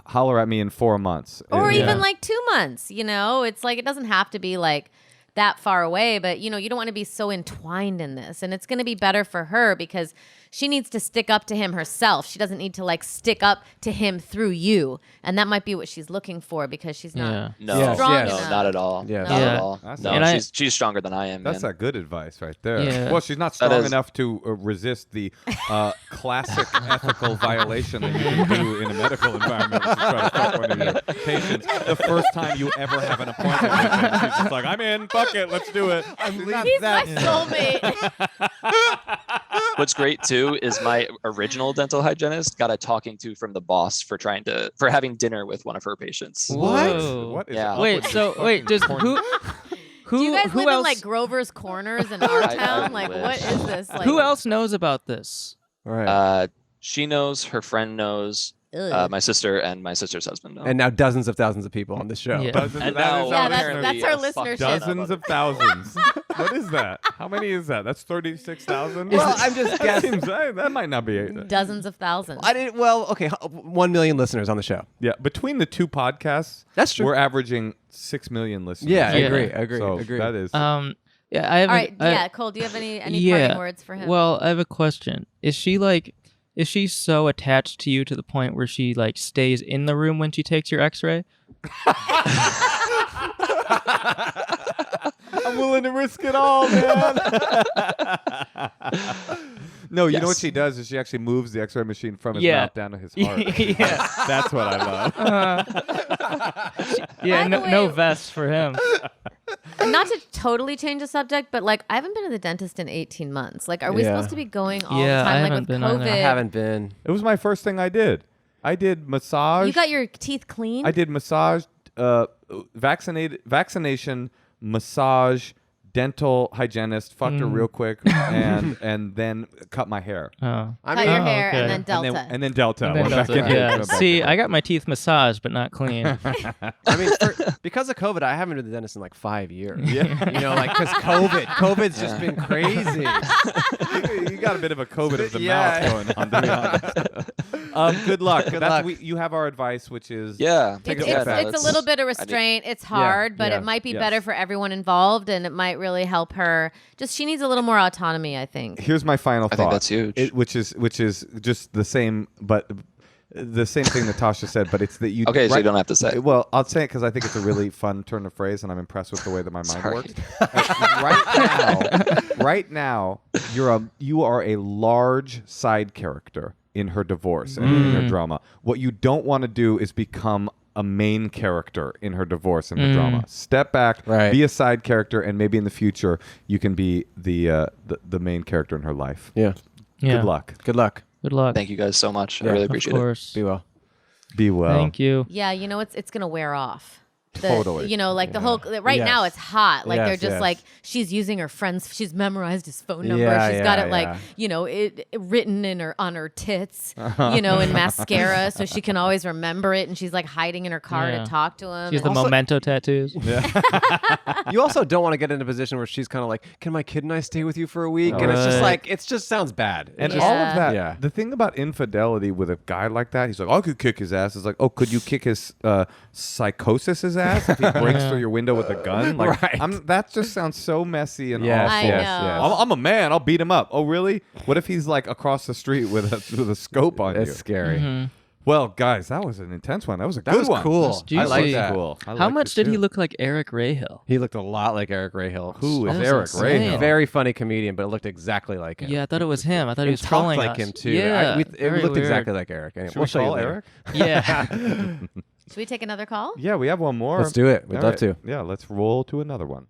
Speaker 1: Holler at me in 4 months.
Speaker 2: Or even like 2 months, It's like, it doesn't have to be like that far away, but you don't want to be so entwined in this. And it's going to be better for her because she needs to stick up to him herself. She doesn't need to like stick up to him through you. And that might be what she's looking for because she's not strong enough.
Speaker 5: Not at all.
Speaker 4: Yes.
Speaker 5: Not at all.
Speaker 1: That's
Speaker 5: No, she's stronger than I am.
Speaker 1: That's
Speaker 5: man.
Speaker 1: a good advice right there.
Speaker 3: Yeah.
Speaker 1: Well, she's not strong enough to resist the classic ethical violation that you can do in a medical environment, which is try to fuck one of your patients the first time you ever have an appointment with them. She's just like, I'm in, fuck it, let's do it.
Speaker 2: He's my soulmate.
Speaker 5: What's great too is my original dental hygienist got a talking to from the boss for having dinner with one of her patients.
Speaker 3: Whoa.
Speaker 1: What is
Speaker 5: Yeah.
Speaker 1: up
Speaker 3: Wait,
Speaker 1: with
Speaker 3: so
Speaker 1: this
Speaker 3: wait,
Speaker 1: fucking
Speaker 3: just
Speaker 1: porn-
Speaker 2: Do you guys live
Speaker 3: else,
Speaker 2: in like Grover's Corners in our
Speaker 5: I
Speaker 2: town? Like,
Speaker 5: wish.
Speaker 2: what is this? Like,
Speaker 3: who else knows about this?
Speaker 4: Right.
Speaker 5: She knows, her friend knows,
Speaker 2: Ugh.
Speaker 5: my sister and my sister's husband know.
Speaker 4: And now dozens of thousands of people on this show.
Speaker 3: Yeah.
Speaker 1: Dozens
Speaker 5: And
Speaker 1: of thousands
Speaker 5: now
Speaker 2: Yeah,
Speaker 1: of
Speaker 2: that's
Speaker 1: listeners.
Speaker 5: apparently
Speaker 2: her
Speaker 5: a fuck
Speaker 2: listenership.
Speaker 5: ton
Speaker 1: Dozens of thousands. What is that? How many is that? That's 36,000.
Speaker 4: Well, I'm just
Speaker 1: that
Speaker 4: guessing.
Speaker 1: seems that might not be.
Speaker 2: Dozens of thousands.
Speaker 4: I didn't. Well, okay, 1 million listeners on the show.
Speaker 1: Yeah, between the two podcasts,
Speaker 4: That's true.
Speaker 1: We're averaging 6 million listeners.
Speaker 4: Yeah, I
Speaker 3: Yeah.
Speaker 4: agree.
Speaker 1: So
Speaker 4: agree.
Speaker 1: that is.
Speaker 3: Yeah, I have.
Speaker 2: All right. Yeah, Cole, do you have any parting words for him?
Speaker 3: Well, I have a question. Is she so attached to you to the point where she like stays in the room when she takes your X-ray?
Speaker 1: I'm willing to risk it all, man. No, you know what
Speaker 5: Yes.
Speaker 1: she does is she actually moves the X-ray machine from his
Speaker 3: Yeah.
Speaker 1: mouth down to his heart.
Speaker 3: Yeah.
Speaker 1: That's what I love.
Speaker 3: Yeah,
Speaker 2: By the
Speaker 3: no
Speaker 2: way-
Speaker 3: vest for him.
Speaker 2: Not to totally change the subject, but like I haven't been to the dentist in 18 months. Like, are we
Speaker 4: Yeah.
Speaker 2: supposed to be going all
Speaker 3: Yeah,
Speaker 2: the time?
Speaker 3: I
Speaker 2: Like
Speaker 3: haven't
Speaker 2: with
Speaker 3: been either.
Speaker 2: COVID,
Speaker 4: I haven't been.
Speaker 1: It was my first thing I did. I did massage.
Speaker 2: you got your teeth cleaned.
Speaker 1: I did massage, vaccination, massage, dental hygienist, fucked her real quick, and then cut my hair.
Speaker 3: Oh.
Speaker 2: Cut your
Speaker 3: Oh,
Speaker 2: hair
Speaker 3: okay.
Speaker 2: and then Delta.
Speaker 1: And then Delta.
Speaker 3: And then
Speaker 1: Went back
Speaker 3: Delta.
Speaker 1: in.
Speaker 3: Yeah.
Speaker 1: Went back
Speaker 3: See,
Speaker 1: in.
Speaker 3: I got my teeth massaged, but not clean.
Speaker 4: I mean, because of COVID, I haven't been to the dentist in like 5 years. Yeah. You know, like because COVID's just been crazy.
Speaker 1: You got a bit of a COVID of the
Speaker 4: Yeah.
Speaker 1: mouth going on, to be honest. Good luck.
Speaker 4: Good luck.
Speaker 1: You have our advice, which is
Speaker 5: Take
Speaker 2: It's,
Speaker 5: a
Speaker 2: it's,
Speaker 5: bath.
Speaker 2: it's a little bit of restraint. It's hard, but
Speaker 4: yeah,
Speaker 2: it might be
Speaker 1: yes.
Speaker 2: better for everyone involved, and it might really help her. Just she needs a little more autonomy, I think.
Speaker 1: Here's my final thought.
Speaker 5: I think that's huge.
Speaker 1: Which is just the same, but the same thing Natasha said, but it's that you.
Speaker 5: Okay, so you don't have to say.
Speaker 1: Well, I'll say it because I think it's a really fun turn of phrase, and I'm impressed with the way that my mind
Speaker 5: Sorry.
Speaker 1: works. Right now, you are a large side character in her divorce and in her drama. What you don't want to do is become a main character in her divorce and her drama. Step back,
Speaker 4: Right.
Speaker 1: be a side character, and maybe in the future you can be the main character in her life.
Speaker 4: Yeah.
Speaker 3: Yeah.
Speaker 1: Good luck.
Speaker 4: Good luck.
Speaker 3: Good luck.
Speaker 5: Thank you guys so much. I
Speaker 4: Yeah,
Speaker 5: really
Speaker 3: Of
Speaker 5: appreciate it.
Speaker 3: course.
Speaker 4: Be well.
Speaker 1: Be well.
Speaker 3: Thank you.
Speaker 2: Yeah, you know it's gonna wear off.
Speaker 1: Totally.
Speaker 2: You know, like the whole right
Speaker 4: Yes.
Speaker 2: now it's hot. Like they're
Speaker 4: Yes,
Speaker 2: just
Speaker 4: yes.
Speaker 2: like she's using her friends. She's memorized his phone number.
Speaker 4: Yeah,
Speaker 2: She's got
Speaker 4: yeah,
Speaker 2: it like
Speaker 4: yeah.
Speaker 2: you know it written in her on her tits. You know, in mascara, so she can always remember it. And she's like hiding in her car
Speaker 3: Yeah.
Speaker 2: to talk to him.
Speaker 3: She's the
Speaker 2: and-
Speaker 4: Also-
Speaker 3: memento tattoos.
Speaker 4: You also don't want to get in a position where she's kind of like, "Can my kid and I stay with you for a week?" And it's just
Speaker 3: Right.
Speaker 4: like, it just sounds bad.
Speaker 1: And
Speaker 2: Yeah.
Speaker 1: all of that,
Speaker 4: Yeah.
Speaker 1: the thing about infidelity with a guy like that, he's like, I could kick his ass. It's like, oh, could you kick his psychosis ass if he breaks through your window with a gun? Like,
Speaker 4: Right.
Speaker 1: that just sounds so messy and
Speaker 4: Yes,
Speaker 1: awful.
Speaker 2: I know.
Speaker 1: I'm a man. I'll beat him up. Oh, really? What if he's like across the street with a scope on
Speaker 4: It's
Speaker 1: you?
Speaker 4: scary.
Speaker 1: Well, guys, that was an intense one. That was a
Speaker 4: That
Speaker 1: good
Speaker 4: was
Speaker 1: one.
Speaker 4: cool.
Speaker 3: That's
Speaker 4: I like
Speaker 3: juicy.
Speaker 4: that.
Speaker 1: Cool. I
Speaker 3: How
Speaker 1: liked
Speaker 3: much
Speaker 1: it
Speaker 3: did he
Speaker 1: too.
Speaker 3: look like Eric Rahill?
Speaker 4: He looked a lot like Eric Rahill.
Speaker 1: Who is
Speaker 3: That was
Speaker 1: Eric
Speaker 3: insane.
Speaker 1: Rahill?
Speaker 4: Very funny comedian, but it looked exactly like him.
Speaker 3: Yeah, I thought it was him. I thought he
Speaker 4: And
Speaker 3: was
Speaker 4: talked
Speaker 3: trolling
Speaker 4: like
Speaker 3: us.
Speaker 4: him too.
Speaker 3: Yeah,
Speaker 4: it
Speaker 3: very
Speaker 4: looked
Speaker 3: weird.
Speaker 4: exactly like Eric. Anyway,
Speaker 1: Should
Speaker 4: we'll
Speaker 1: we
Speaker 4: show you
Speaker 1: call
Speaker 4: later.
Speaker 1: Eric?
Speaker 3: Yeah.
Speaker 2: Should we take another call?
Speaker 1: Yeah, we have one more.
Speaker 4: Let's do it. We'd
Speaker 1: All
Speaker 4: love
Speaker 1: right.
Speaker 4: to.
Speaker 1: Yeah, let's roll to another one.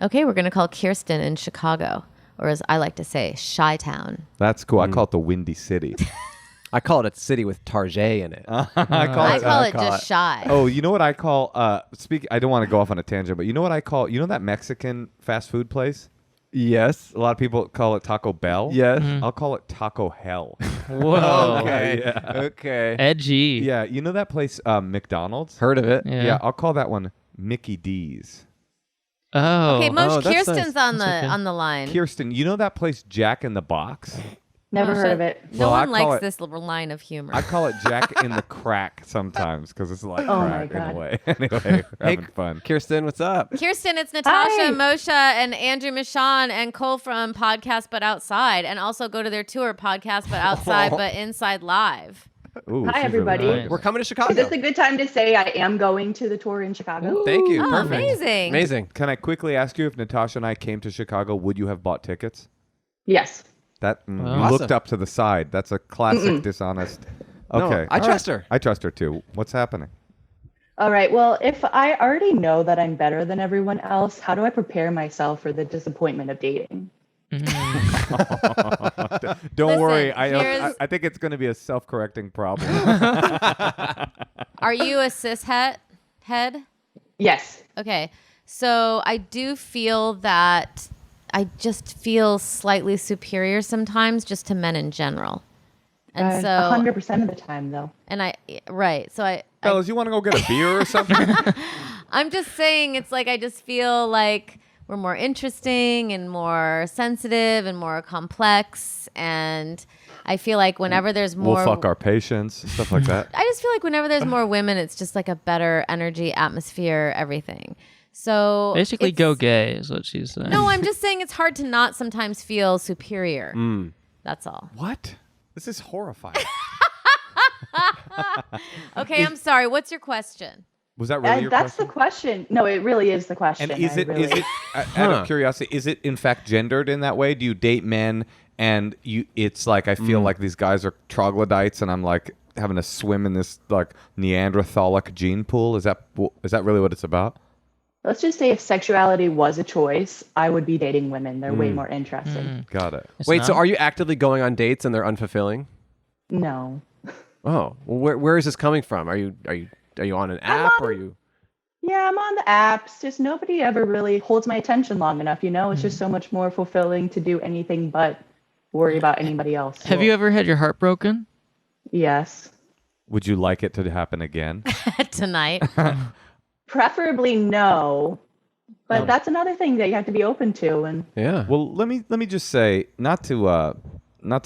Speaker 2: Okay, we're gonna call Kirsten in Chicago, or as I like to say, Chi-Town.
Speaker 1: That's cool. I call it the Windy City.
Speaker 4: I call it a city with Tarjay in it.
Speaker 1: I
Speaker 2: I call it just shy.
Speaker 1: Oh, you know what I call I don't want to go off on a tangent, but you know what I call that Mexican fast food place?
Speaker 4: Yes.
Speaker 1: A lot of people call it Taco Bell.
Speaker 4: Yes.
Speaker 1: I'll call it Taco Hell.
Speaker 3: Whoa.
Speaker 4: Okay.
Speaker 1: Yeah.
Speaker 4: Okay.
Speaker 3: Edgy.
Speaker 1: Yeah, you know that place McDonald's?
Speaker 4: Heard of it?
Speaker 3: Yeah.
Speaker 1: Yeah, I'll call that one Mickey D's.
Speaker 3: Oh.
Speaker 2: Okay, Moshe,
Speaker 4: oh, that's
Speaker 2: Kirsten's
Speaker 4: nice.
Speaker 2: on the
Speaker 3: That's okay.
Speaker 2: on the line.
Speaker 1: Kirsten, you know that place Jack in the Box?
Speaker 6: Never
Speaker 2: Moshe,
Speaker 6: heard of it.
Speaker 2: No
Speaker 1: Well, I
Speaker 2: one
Speaker 1: call
Speaker 2: likes
Speaker 1: it-
Speaker 2: this little line of humor.
Speaker 1: I call it Jack in the Crack sometimes because it's like
Speaker 6: Oh my
Speaker 1: crack in a
Speaker 6: God.
Speaker 1: way. Anyway, we're having fun.
Speaker 4: Kirsten, what's up?
Speaker 2: Kirsten, it's Natasha,
Speaker 6: Hi.
Speaker 2: Moshe, and Andrew Michaan and Cole from Podcast But Outside, and also go to their tour, Podcast But Outside But Inside Live.
Speaker 1: Ooh,
Speaker 6: Hi,
Speaker 1: she's really
Speaker 6: everybody.
Speaker 1: nice.
Speaker 4: We're coming to Chicago.
Speaker 6: Is this a good time to say I am going to the tour in Chicago?
Speaker 4: Thank you.
Speaker 2: Oh,
Speaker 4: Perfect.
Speaker 2: amazing.
Speaker 4: Amazing.
Speaker 1: Can I quickly ask you if Natasha and I came to Chicago, would you have bought tickets?
Speaker 6: Yes.
Speaker 1: That
Speaker 3: Wow.
Speaker 1: you
Speaker 4: Awesome.
Speaker 1: looked up to the side. That's a classic dishonest.
Speaker 4: No,
Speaker 1: Okay,
Speaker 4: I
Speaker 1: all
Speaker 4: trust her.
Speaker 1: I trust her too. What's happening?
Speaker 6: All right. Well, if I already know that I'm better than everyone else, how do I prepare myself for the disappointment of dating?
Speaker 1: Don't
Speaker 2: Listen,
Speaker 1: worry.
Speaker 2: here's-
Speaker 1: I think it's going to be a self-correcting problem.
Speaker 2: Are you a cis head?
Speaker 6: Yes.
Speaker 2: Okay. So I do feel that I just feel slightly superior sometimes just to men in general. And so
Speaker 6: 100% of the time, though.
Speaker 2: and I right. So I
Speaker 1: Fellas, you want to go get a beer or something?
Speaker 2: I'm just saying it's like I just feel like we're more interesting and more sensitive and more complex. And I feel like whenever there's more,
Speaker 1: We'll fuck our patients, stuff like that.
Speaker 2: I just feel like whenever there's more women, it's just like a better energy, atmosphere, everything. So
Speaker 3: Basically,
Speaker 2: it's-
Speaker 3: go gay is what she's saying.
Speaker 2: No, I'm just saying it's hard to not sometimes feel superior. That's all.
Speaker 1: What? This is horrifying.
Speaker 2: Okay, I'm sorry. What's your question?
Speaker 1: Was that really your
Speaker 6: That's
Speaker 1: question?
Speaker 6: the question. No, it really is the question.
Speaker 1: And is
Speaker 6: I
Speaker 1: it
Speaker 6: really-
Speaker 1: out of curiosity, is it in fact gendered in that way? Do you date men and it's like I feel like these guys are troglodytes and I'm like having to swim in this like Neanderthalic gene pool? Is that really what it's about?
Speaker 6: Let's just say if sexuality was a choice, I would be dating women. They're way more interesting.
Speaker 1: Got it.
Speaker 3: It's
Speaker 4: Wait, so
Speaker 3: not?
Speaker 4: are you actively going on dates and they're unfulfilling?
Speaker 6: No.
Speaker 4: Oh, well, where is this coming from? Are you on an app or are you?
Speaker 6: Yeah, I'm on the apps. Just nobody ever really holds my attention long enough. It's just so much more fulfilling to do anything but worry about anybody else.
Speaker 3: Have you ever had your heart broken?
Speaker 6: Yes.
Speaker 1: Would you like it to happen again?
Speaker 2: Tonight.
Speaker 6: Preferably no. But that's another thing that you have to be open to. And
Speaker 4: Yeah.
Speaker 1: Well, let me just say, not to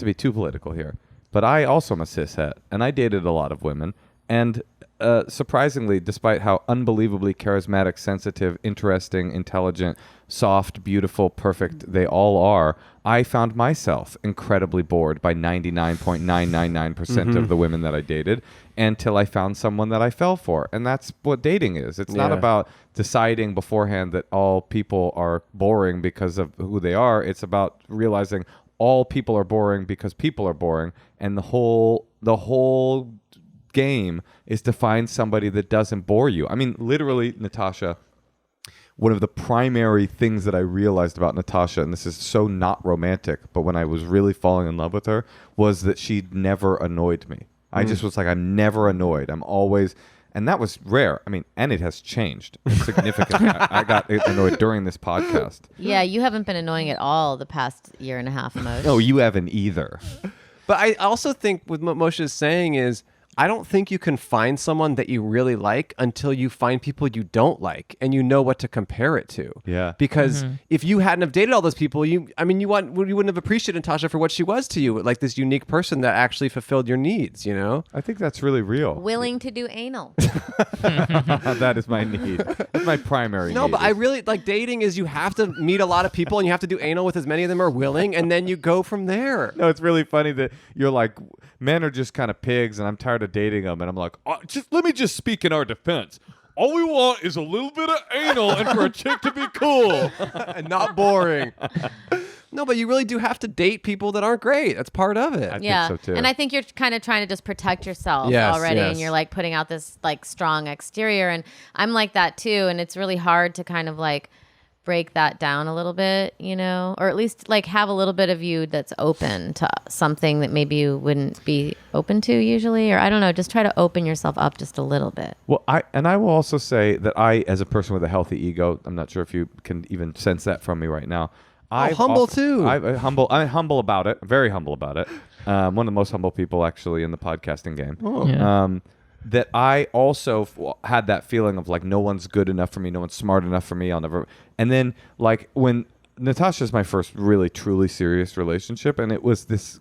Speaker 1: be too political here, but I also am a cishet, and I dated a lot of women, and surprisingly, despite how unbelievably charismatic, sensitive, interesting, intelligent, soft, beautiful, perfect they all are, I found myself incredibly bored by 99.999% of the women that I dated until I found someone that I fell for. And that's what dating is. It's not
Speaker 4: Yeah.
Speaker 1: about deciding beforehand that all people are boring because of who they are. It's about realizing all people are boring because people are boring. And the whole game is to find somebody that doesn't bore you. I mean, literally, Natasha, one of the primary things that I realized about Natasha, and this is so not romantic, but when I was really falling in love with her, was that she never annoyed me. I just was like, I'm never annoyed. I'm always, and that was rare. I mean, and it has changed significantly. I got annoyed during this podcast.
Speaker 2: Yeah, you haven't been annoying at all the past year and a half, Moshe.
Speaker 1: No, you haven't either.
Speaker 4: But I also think what Moshe is saying is, I don't think you can find someone that you really like until you find people you don't like and you know what to compare it to.
Speaker 1: Yeah.
Speaker 4: Because if you hadn't have dated all those people, you wouldn't have appreciated Natasha for what she was to you, like this unique person that actually fulfilled your needs, you know?
Speaker 1: I think that's really real.
Speaker 2: Willing to do anal.
Speaker 1: That is my need. That's my primary
Speaker 4: No,
Speaker 1: need.
Speaker 4: but I really like dating is you have to meet a lot of people and you have to do anal with as many of them are willing and then you go from there.
Speaker 1: No, it's really funny that you're like, men are just kind of pigs and I'm tired of dating them. And I'm like, let me just speak in our defense. All we want is a little bit of anal and for a chick to be cool.
Speaker 4: And not boring. No, but you really do have to date people that aren't great. That's part of it.
Speaker 1: I
Speaker 2: Yeah.
Speaker 1: think so too.
Speaker 2: And I think you're kind of trying to just protect yourself
Speaker 4: Yes,
Speaker 2: already.
Speaker 4: yes.
Speaker 2: And you're like putting out this like strong exterior. And I'm like that too. And it's really hard to kind of like break that down a little bit, or at least like have a little bit of you that's open to something that maybe you wouldn't be open to usually, or I don't know, just try to open yourself up just a little bit.
Speaker 1: Well, I will also say that I, as a person with a healthy ego, I'm not sure if you can even sense that from me right now.
Speaker 4: Humble too.
Speaker 1: I'm humble about it. Very humble about it. One of the most humble people actually in the podcasting game.
Speaker 3: Yeah.
Speaker 1: That I also had that feeling of like no one's good enough for me, no one's smart enough for me. I'll never. And then like when Natasha's my first really truly serious relationship, and it was this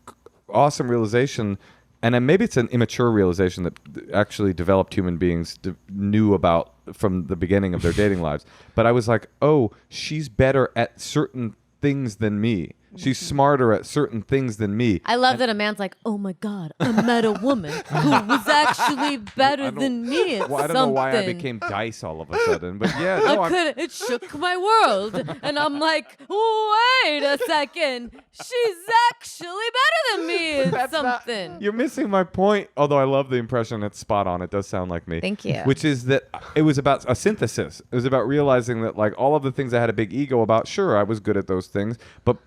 Speaker 1: awesome realization. And then maybe it's an immature realization that actually developed human beings knew about from the beginning of their dating lives. But I was like, oh, she's better at certain things than me. She's smarter at certain things than me.
Speaker 2: I love that a man's like, oh my God, I met a woman who was actually better than me at
Speaker 1: Well, I don't know why I became Dice all of a sudden, but yeah, no,
Speaker 2: it shook my world. And I'm like, wait a second. She's actually better than me at something.
Speaker 1: You're missing my point. Although I love the impression, it's spot on. It does sound like me.
Speaker 2: Thank you.
Speaker 1: Which is that it was about a synthesis. It was about realizing that like all of the things I had a big ego about, sure, I was good at those things, but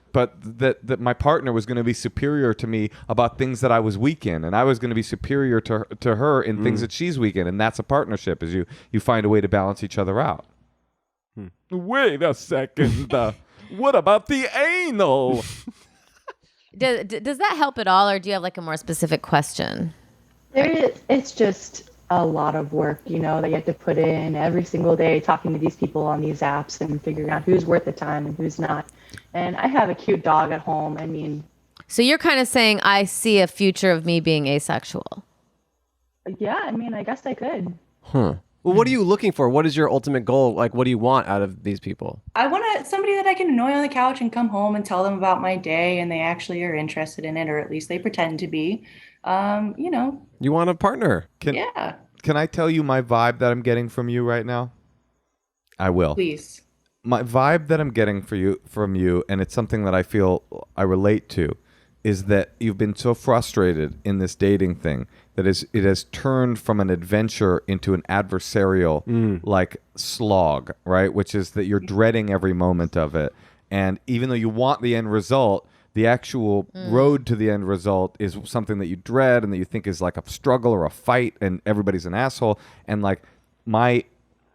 Speaker 1: that my partner was going to be superior to me about things that I was weak in, and I was going to be superior to her in things that she's weak in, and that's a partnership. Is you find a way to balance each other out. Wait a second. What about the anal?
Speaker 2: Does that help at all, or do you have like a more specific question?
Speaker 6: it's just a lot of work, you know, that you have to put in every single day talking to these people on these apps and figuring out who's worth the time and who's not. And I have a cute dog at home. I mean,
Speaker 2: So you're kind of saying I see a future of me being asexual.
Speaker 6: yeah, I mean, I guess I could.
Speaker 4: Well, what are you looking for? What is your ultimate goal? Like, what do you want out of these people?
Speaker 7: I want somebody that I can annoy on the couch and come home and tell them about my day, and they actually are interested in it, or at least they pretend to be. You know,
Speaker 4: You want a partner.
Speaker 7: yeah,
Speaker 1: Can I tell you my vibe that I'm getting from you right now? I will.
Speaker 7: please.
Speaker 1: My vibe that I'm getting from you, and it's something that I feel I relate to, is that you've been so frustrated in this dating thing that it has turned from an adventure into an adversarial like slog, right? Which is that you're dreading every moment of it. And even though you want the end result, the actual road to the end result is something that you dread and that you think is like a struggle or a fight, and everybody's an asshole. And like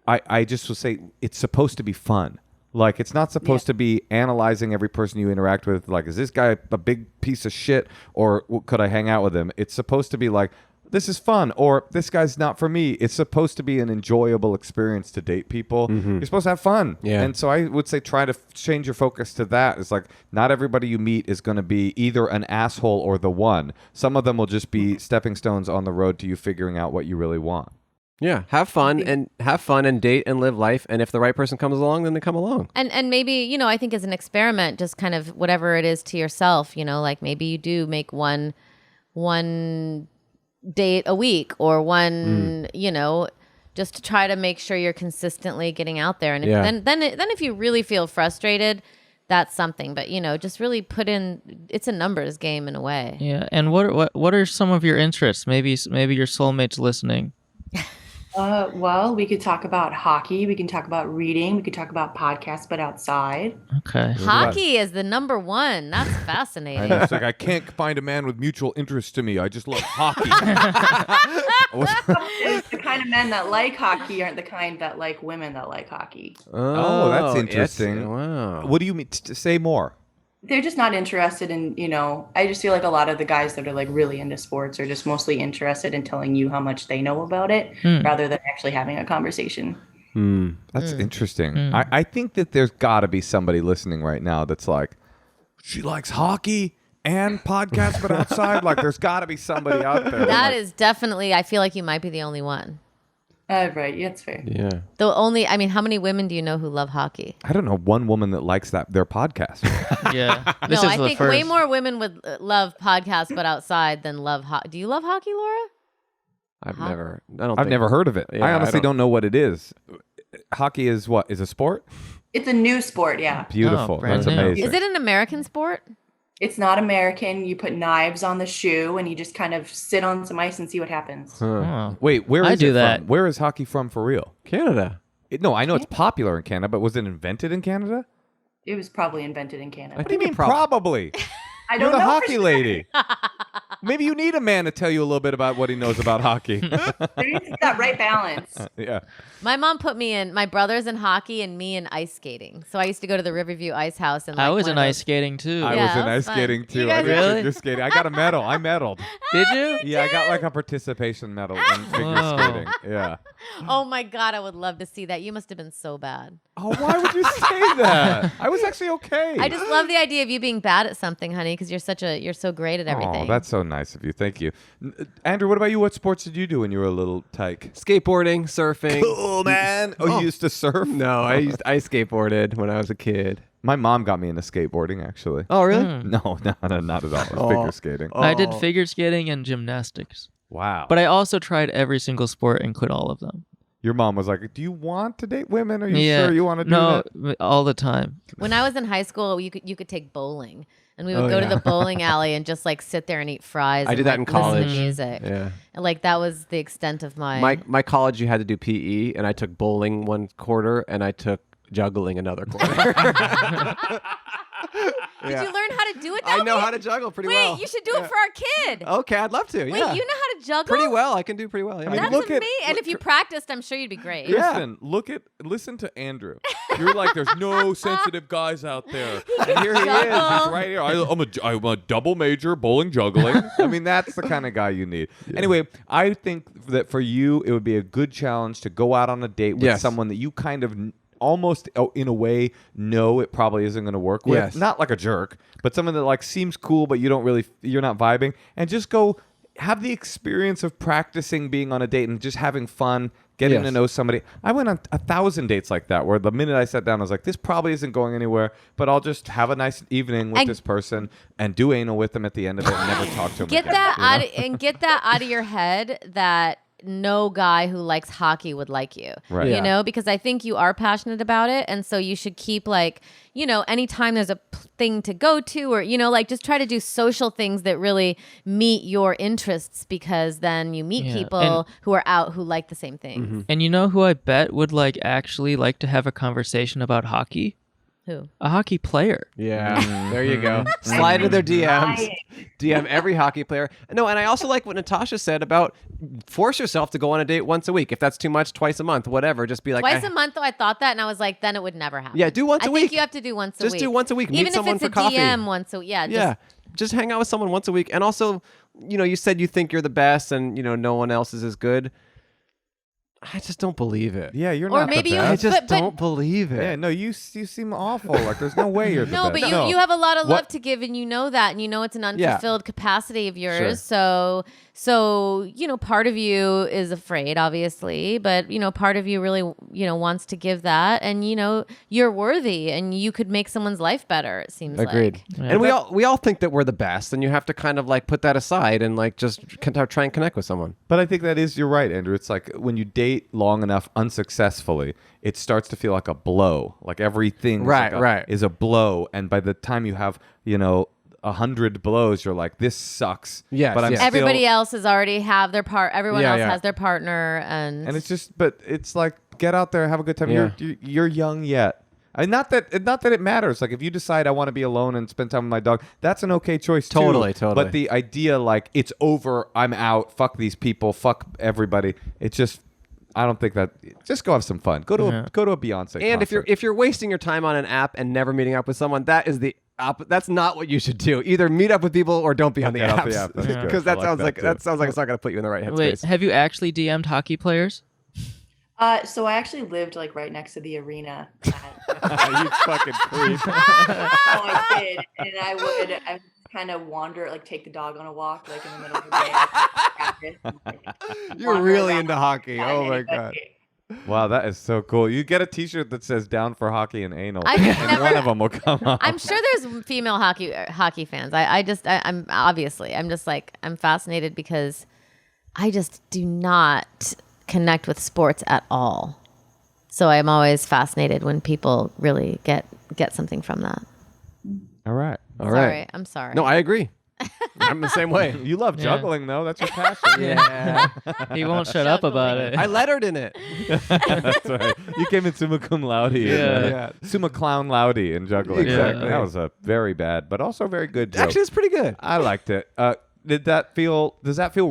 Speaker 1: I just will say it's supposed to be fun. Like, it's not supposed to be analyzing every person you interact with. Like, is this guy a big piece of shit, or could I hang out with him? It's supposed to be like, this is fun, or this guy's not for me. It's supposed to be an enjoyable experience to date people. You're supposed to have fun.
Speaker 4: Yeah.
Speaker 1: And so I would say try to change your focus to that. It's like, not everybody you meet is going to be either an asshole or the one. Some of them will just be stepping stones on the road to you figuring out what you really want.
Speaker 4: Yeah, have fun and date and live life. And if the right person comes along, then they come along.
Speaker 2: And maybe, you know, I think as an experiment, just kind of whatever it is to yourself, you know, like maybe you do make one date a week or one, you know, just to try to make sure you're consistently getting out there. And if, then if you really feel frustrated, that's something. But, you know, just really put in, it's a numbers game in a way.
Speaker 3: Yeah. And what are some of your interests? Maybe your soulmate's listening.
Speaker 7: Well, we could talk about hockey. We can talk about reading. We could talk about podcasts, but outside.
Speaker 3: Okay.
Speaker 2: Hockey is the number one. That's fascinating.
Speaker 1: I know, it's like, I can't find a man with mutual interest to me. I just love hockey.
Speaker 7: The kind of men that like hockey aren't the kind that like women that like hockey.
Speaker 1: Oh, that's
Speaker 4: yes.
Speaker 1: interesting.
Speaker 4: Wow.
Speaker 1: What do you mean? Say more.
Speaker 7: They're just not interested in, you know, I just feel like a lot of the guys that are like really into sports are just mostly interested in telling you how much they know about it rather than actually having a conversation.
Speaker 1: That's interesting. I think that there's got to be somebody listening right now that's like, she likes hockey and podcasts, but outside. Like, there's got to be somebody out there.
Speaker 2: That is definitely, I feel like you might be the only one.
Speaker 7: Right. Yeah, it's fair.
Speaker 4: Yeah.
Speaker 2: I mean, how many women do you know who love hockey?
Speaker 1: I don't know one woman that likes their podcast.
Speaker 3: Yeah. This
Speaker 2: No,
Speaker 3: is
Speaker 2: I
Speaker 3: the
Speaker 2: think
Speaker 3: first.
Speaker 2: way more women would love podcasts but outside than love hockey. Do you love hockey, Laura?
Speaker 4: I've
Speaker 1: I've never heard of it.
Speaker 4: Yeah,
Speaker 1: I honestly
Speaker 4: I don't-
Speaker 1: don't know what it is. Hockey is what? Is a sport?
Speaker 7: It's a new sport. Yeah.
Speaker 1: Beautiful.
Speaker 3: brand
Speaker 1: That's
Speaker 3: new.
Speaker 1: amazing.
Speaker 2: Is it an American sport?
Speaker 7: It's not American. You put knives on the shoe and you just kind of sit on some ice and see what happens.
Speaker 3: Oh.
Speaker 1: Wait, where is
Speaker 3: I do
Speaker 1: it
Speaker 3: that.
Speaker 1: from? Where is hockey from for real?
Speaker 4: Canada.
Speaker 1: No, I know it's popular in Canada, but was it invented in Canada?
Speaker 7: It was probably invented in Canada.
Speaker 1: What do you mean probably?
Speaker 7: I
Speaker 1: You're
Speaker 7: don't
Speaker 1: the
Speaker 7: know.
Speaker 1: hockey lady. Maybe you need a man to tell you a little bit about what he knows about hockey.
Speaker 7: There needs to be that right balance.
Speaker 1: Yeah.
Speaker 2: My mom put me in, my brother's in hockey and me in ice skating. So I used to go to the Riverview Ice House. And
Speaker 3: I
Speaker 2: like,
Speaker 3: was
Speaker 2: one
Speaker 3: in
Speaker 2: of
Speaker 3: ice
Speaker 2: those-
Speaker 3: skating too.
Speaker 1: I
Speaker 2: Yeah,
Speaker 1: was in
Speaker 2: that was
Speaker 1: ice
Speaker 2: fun.
Speaker 1: skating
Speaker 2: You
Speaker 1: too.
Speaker 2: guys
Speaker 1: I did
Speaker 3: Really?
Speaker 1: figure skating. I got a medal. I medaled.
Speaker 3: Did you?
Speaker 1: Yeah, I got like a participation medal in figure
Speaker 3: Whoa.
Speaker 1: skating. Yeah.
Speaker 2: Oh my God, I would love to see that. You must have been so bad.
Speaker 1: Oh, why would you say that? I was actually okay.
Speaker 2: I just love the idea of you being bad at something, honey, because you're so great at everything.
Speaker 1: Oh, that's so nice of you. Thank you. Andrew, what about you? What sports did you do when you were a little tyke?
Speaker 4: Skateboarding, surfing.
Speaker 1: Cool, man. Oh, you used to surf?
Speaker 4: No, I skateboarded when I was a kid.
Speaker 1: My mom got me into skateboarding, actually.
Speaker 4: Oh, really?
Speaker 1: No, not at all. It was figure skating.
Speaker 3: I did figure skating and gymnastics.
Speaker 1: Wow.
Speaker 3: But I also tried every single sport and quit all of them.
Speaker 1: Your mom was like, do you want to date women? Are you sure you want to do that?
Speaker 3: No, all the time.
Speaker 2: When I was in high school, you could take bowling. And we would go to the bowling alley and just like sit there and eat fries.
Speaker 4: I
Speaker 2: and,
Speaker 4: did that
Speaker 2: like,
Speaker 4: in
Speaker 2: listen to
Speaker 4: college.
Speaker 2: music.
Speaker 4: Yeah.
Speaker 2: And like that was the extent of my.
Speaker 4: My college, you had to do PE, and I took bowling one quarter, and I took juggling another quarter.
Speaker 2: Did you learn how to do it?
Speaker 4: I know how to juggle pretty
Speaker 2: Wait,
Speaker 4: well.
Speaker 2: you should do it for our kid.
Speaker 4: Okay, I'd love to.
Speaker 2: Wait,
Speaker 4: Yeah.
Speaker 2: you know how to juggle?
Speaker 4: Pretty well. I can do pretty well. Yeah.
Speaker 2: That's
Speaker 1: look at-
Speaker 2: amazing. And if you practiced, I'm sure you'd be great.
Speaker 1: Kristen, listen to Andrew. You're like, there's no sensitive guys out there. And here he is. He's right here. I'm a double major bowling juggling. I mean, that's the kind of guy you need. Anyway, I think that for you, it would be a good challenge to go out on a date with someone that you kind of almost in a way know it probably isn't going to work with.
Speaker 4: Yes.
Speaker 1: Not like a jerk, but someone that like seems cool, but you're not vibing. And just go have the experience of practicing being on a date and just having fun, getting to know somebody. I went on 1,000 dates like that where the minute I sat down, I was like, this probably isn't going anywhere, but I'll just have a nice evening with this person and do anal with them at the end of it and never talk to them
Speaker 2: Get
Speaker 1: again.
Speaker 2: that out of your head that no guy who likes hockey would like you.
Speaker 1: Right.
Speaker 2: You know, because I think you are passionate about it. And so you should keep anytime there's a thing to go to or, just try to do social things that really meet your interests because then you meet people who are out who like the same thing.
Speaker 3: And you know who I bet would actually like to have a conversation about hockey?
Speaker 2: Who?
Speaker 3: A hockey player.
Speaker 4: Yeah, there you go. Slide into their DMs. DM every hockey player. No, and I also like what Natasha said about force yourself to go on a date once a week. If that's too much, twice a month, whatever. Just be like
Speaker 2: Twice a month, though, I thought that, and I was like, then it would never happen.
Speaker 4: Yeah, do once a
Speaker 2: I
Speaker 4: week.
Speaker 2: think you have to do once a week.
Speaker 4: Just do once a week. Meet
Speaker 2: Even
Speaker 4: someone
Speaker 2: if
Speaker 4: for
Speaker 2: it's a
Speaker 4: coffee.
Speaker 2: DM once a week. Yeah.
Speaker 4: Just hang out with someone once a week. And also, you said you think you're the best and, no one else is as good. I just don't believe it.
Speaker 1: Yeah, you're
Speaker 2: Or
Speaker 1: not
Speaker 2: maybe
Speaker 1: the
Speaker 2: you-
Speaker 4: I
Speaker 1: best.
Speaker 4: just
Speaker 2: but-
Speaker 4: don't believe it.
Speaker 1: Yeah, no, you seem awful. Like, there's no way you're the
Speaker 2: No,
Speaker 1: best.
Speaker 2: but you have a lot of
Speaker 1: What-
Speaker 2: love to give, and you know that, and you know it's an unfulfilled capacity of yours. So part of you is afraid, obviously, but part of you really wants to give that, and you're worthy, and you could make someone's life better. It seems
Speaker 4: Agreed.
Speaker 2: like.
Speaker 4: And we all think that we're the best, and you have to kind of put that aside and just try and connect with someone.
Speaker 1: But I think you're right, Andrew. It's like when you date long enough unsuccessfully, it starts to feel like a blow. Like everything is a blow. And by the time you have, 100 blows, you're like, this sucks.
Speaker 4: Yes,
Speaker 1: but I'm
Speaker 4: yes.
Speaker 1: still,
Speaker 2: Everybody else has already have their part. Everyone else
Speaker 4: yeah.
Speaker 2: has their partner, and
Speaker 1: and it's like, get out there, have a good time.
Speaker 4: Yeah.
Speaker 1: You're young yet. Not that it matters. Like if you decide I want to be alone and spend time with my dog, that's an okay choice too.
Speaker 4: Totally.
Speaker 1: But the idea it's over, I'm out, fuck these people, fuck everybody. It's just, I don't think that. Just go have some fun. Go to a Beyonce.
Speaker 4: And
Speaker 1: concert.
Speaker 4: if you're wasting your time on an app and never meeting up with someone, that is that's not what you should do. Either meet up with people or don't be on the
Speaker 1: Get off the
Speaker 4: apps.
Speaker 1: app. That's good.
Speaker 4: Because that
Speaker 1: I like
Speaker 4: sounds like
Speaker 1: too.
Speaker 4: that sounds like it's not going to put you in the right headspace.
Speaker 3: Wait, have you actually DM'd hockey players?
Speaker 7: So I actually lived right next to the arena.
Speaker 1: you fucking creep.
Speaker 7: I did, and I would kind of wander, take the dog on a walk, in the middle of the day. Practice, and,
Speaker 4: You're
Speaker 7: wander
Speaker 4: really
Speaker 7: around
Speaker 4: into hockey.
Speaker 7: and
Speaker 4: Oh my
Speaker 7: anybody.
Speaker 4: god.
Speaker 1: Wow, that is so cool. You get a T-shirt that says "Down for Hockey and Anal,"
Speaker 2: I've
Speaker 1: and
Speaker 2: never-
Speaker 1: one of them will come up.
Speaker 2: I'm sure there's female hockey fans. I'm just I'm fascinated because I just do not connect with sports at all. So I'm always fascinated when people really get something from that.
Speaker 1: All right.
Speaker 2: Sorry, I'm sorry.
Speaker 4: No, I agree. I'm the same way.
Speaker 1: You love
Speaker 3: Yeah.
Speaker 1: juggling, though. That's your passion.
Speaker 4: Yeah.
Speaker 3: He won't shut up about it.
Speaker 4: I lettered in it.
Speaker 1: That's right. You came in summa cum laude.
Speaker 3: Yeah.
Speaker 1: Summa clown laude in juggling.
Speaker 4: Exactly.
Speaker 1: That was a very bad, but also very good joke.
Speaker 4: Actually, it's pretty good.
Speaker 1: I liked it. Does that feel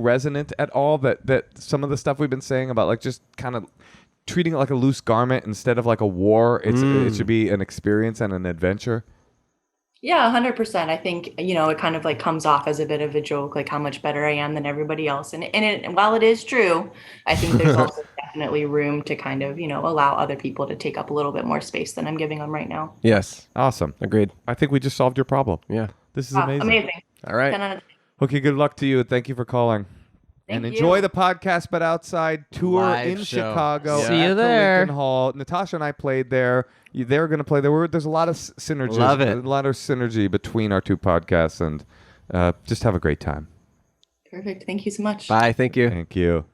Speaker 1: resonant at all? That some of the stuff we've been saying about just kind of treating it like a loose garment instead of like a war. It should be an experience and an adventure.
Speaker 7: Yeah, 100%. I think, it kind of comes off as a bit of a joke, how much better I am than everybody else. And while it is true, I think there's also definitely room to kind of, allow other people to take up a little bit more space than I'm giving them right now.
Speaker 4: Yes.
Speaker 1: Awesome.
Speaker 4: Agreed.
Speaker 1: I think we just solved your problem.
Speaker 4: Yeah.
Speaker 1: This is
Speaker 7: Wow,
Speaker 1: amazing.
Speaker 7: amazing.
Speaker 4: All right.
Speaker 7: 10 out of 10.
Speaker 1: Okay, good luck to you, and thank you for calling.
Speaker 7: Thank
Speaker 1: and
Speaker 7: you.
Speaker 1: enjoy the Podcast But Outside tour
Speaker 4: Live
Speaker 1: in
Speaker 4: show.
Speaker 1: Chicago.
Speaker 3: See you
Speaker 1: at the
Speaker 3: there.
Speaker 1: Lincoln Hall. Natasha and I played there. They're going to play there. There's a lot of synergy.
Speaker 4: Love it.
Speaker 1: A lot of synergy between our two podcasts, and just have a great time.
Speaker 7: Perfect. Thank you so much.
Speaker 4: Bye. Thank you.
Speaker 1: Thank you.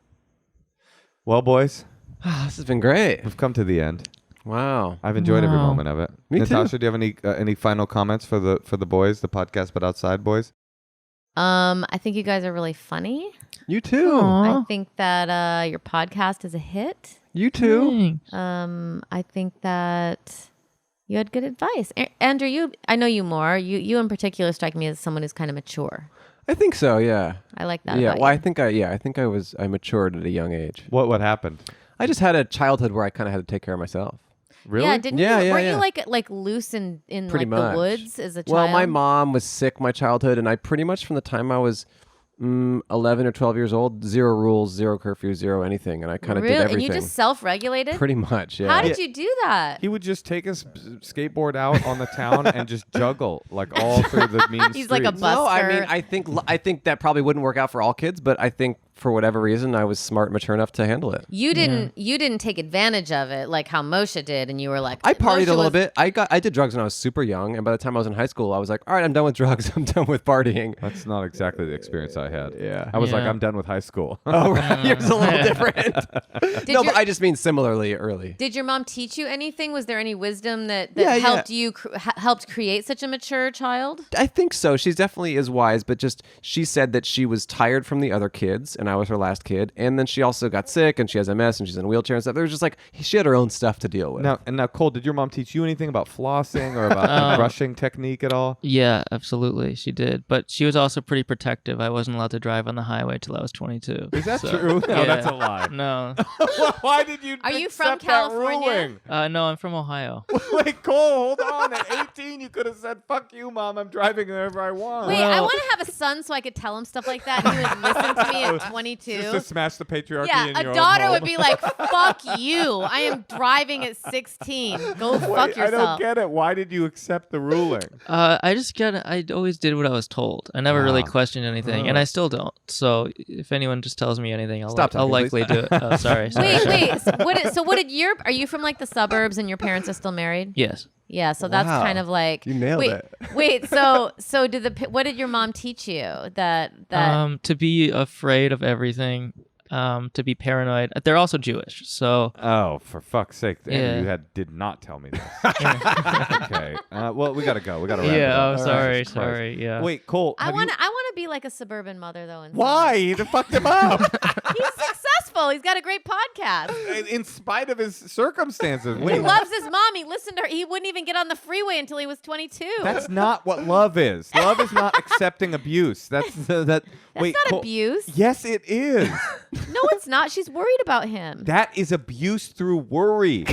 Speaker 1: Well, boys,
Speaker 4: This has been great.
Speaker 1: we've come to the end.
Speaker 4: Wow.
Speaker 1: I've enjoyed every
Speaker 3: Wow.
Speaker 1: moment of it.
Speaker 4: Me too.
Speaker 1: Natasha, do you have any final comments for the boys, the Podcast But Outside boys?
Speaker 2: I think you guys are really funny.
Speaker 4: You too.
Speaker 3: Aw.
Speaker 2: I think that your podcast is a hit.
Speaker 4: You too.
Speaker 3: Thanks.
Speaker 2: I think that You had good advice. Andrew, I know you more. You in particular strike me as someone who's kind of mature.
Speaker 4: I think so. Yeah.
Speaker 2: I like that.
Speaker 4: Yeah.
Speaker 2: about
Speaker 4: Well,
Speaker 2: you.
Speaker 4: I think I matured at a young age.
Speaker 1: What happened?
Speaker 4: I just had a childhood where I kind of had to take care of myself.
Speaker 1: Really?
Speaker 2: Yeah, didn't
Speaker 4: Yeah,
Speaker 2: you?
Speaker 4: yeah,
Speaker 2: Weren't
Speaker 4: yeah.
Speaker 2: you like loose in
Speaker 4: Pretty
Speaker 2: like
Speaker 4: much.
Speaker 2: the woods as a child?
Speaker 4: Well, my mom was sick my childhood, and I pretty much from the time I was 11 or 12 years old, 0 rules, 0 curfew, 0 anything, and I kind of did
Speaker 2: Really?
Speaker 4: everything.
Speaker 2: And you just self-regulated?
Speaker 4: Pretty much, yeah.
Speaker 2: How did you do that?
Speaker 1: He would just take his skateboard out on the town and just juggle like all through the mean
Speaker 2: He's like a
Speaker 1: streets.
Speaker 4: No, I mean,
Speaker 2: buster.
Speaker 4: I think that probably wouldn't work out for all kids, but I think for whatever reason, I was smart and mature enough to handle it.
Speaker 2: You didn't take advantage of it like how Moshe did, and you were like,
Speaker 4: I partied
Speaker 2: Moshe
Speaker 4: a little
Speaker 2: was-
Speaker 4: bit. I did drugs when I was super young, and by the time I was in high school, I was like, all right, I'm done with drugs. I'm done with partying.
Speaker 1: That's not exactly the experience I had.
Speaker 4: Yeah.
Speaker 1: I was like,
Speaker 3: Yeah.
Speaker 1: I'm done with high school.
Speaker 4: Oh, right. Yours a little different. No,
Speaker 2: your-
Speaker 4: but I just mean similarly early.
Speaker 2: Did your mom teach you anything? Was there any wisdom that
Speaker 4: Yeah, yeah.
Speaker 2: helped you helped create such a mature child?
Speaker 4: I think so. She's definitely is wise, but just she said that she was tired from the other kids, and I was her last kid. And then she also got sick, and she has MS, and she's in a wheelchair and stuff. There was just like she had her own stuff to deal with.
Speaker 1: Now, Cole, did your mom teach you anything about flossing or about the brushing technique at all?
Speaker 3: Yeah, absolutely, she did. But she was also pretty protective. I wasn't allowed to drive on the highway till I was 22.
Speaker 1: Is that
Speaker 3: So,
Speaker 1: true? No,
Speaker 3: yeah.
Speaker 1: that's a lie.
Speaker 3: No,
Speaker 1: Why did you?
Speaker 2: Are you from
Speaker 1: accept that
Speaker 2: California?
Speaker 1: ruling?
Speaker 3: no, I'm from Ohio.
Speaker 1: Wait, Cole, hold on. At 18, you could have said, "Fuck you, mom. I'm driving wherever I want."
Speaker 2: Wait, I want to have a son so I could tell him stuff like that, and he would listen to me at 22.
Speaker 1: Just to smash the patriarchy
Speaker 2: Yeah,
Speaker 1: in
Speaker 2: a
Speaker 1: your own
Speaker 2: daughter
Speaker 1: home.
Speaker 2: would be like, "Fuck you! I am driving at 16. Go fuck
Speaker 1: Wait, I don't
Speaker 2: yourself."
Speaker 1: get it. Why did you accept the ruling?
Speaker 3: I always did what I was told. I never really questioned anything, and I still don't. So if anyone just tells me anything, I'll
Speaker 4: Stop talking,
Speaker 3: likely do it. Oh, sorry.
Speaker 2: Wait. What did your? Are you from like the suburbs and your parents are still married?
Speaker 3: Yes.
Speaker 2: Yeah, so that's
Speaker 4: Wow.
Speaker 2: kind of like
Speaker 4: You nailed
Speaker 2: wait,
Speaker 4: it.
Speaker 2: Wait, so what did your mom teach you? That
Speaker 3: To be afraid of everything, to be paranoid. They're also Jewish, so
Speaker 1: Oh, for fuck's sake!
Speaker 3: Yeah.
Speaker 1: You did not tell me this. Okay. Well, we gotta go. We gotta wrap it
Speaker 3: yeah.
Speaker 1: up.
Speaker 3: Oh,
Speaker 1: Jesus
Speaker 3: sorry,
Speaker 1: Christ.
Speaker 3: sorry. Yeah.
Speaker 1: Wait, Cole.
Speaker 2: I
Speaker 1: have
Speaker 2: want
Speaker 1: you-
Speaker 2: to be like a suburban mother though. In some
Speaker 1: Why?
Speaker 2: ways.
Speaker 1: He fucked him up.
Speaker 2: He's successful. He's got a great podcast.
Speaker 1: In spite of his circumstances.
Speaker 2: He
Speaker 1: Wait,
Speaker 2: loves his mom. He listened to her. He wouldn't even get on the freeway until he was 22.
Speaker 1: that's not what love is. Love is not accepting abuse. That's
Speaker 2: That's
Speaker 1: wait,
Speaker 2: not
Speaker 1: Cole-
Speaker 2: abuse.
Speaker 1: Yes, it is.
Speaker 2: No, it's not. She's worried about him.
Speaker 1: That is abuse through worry.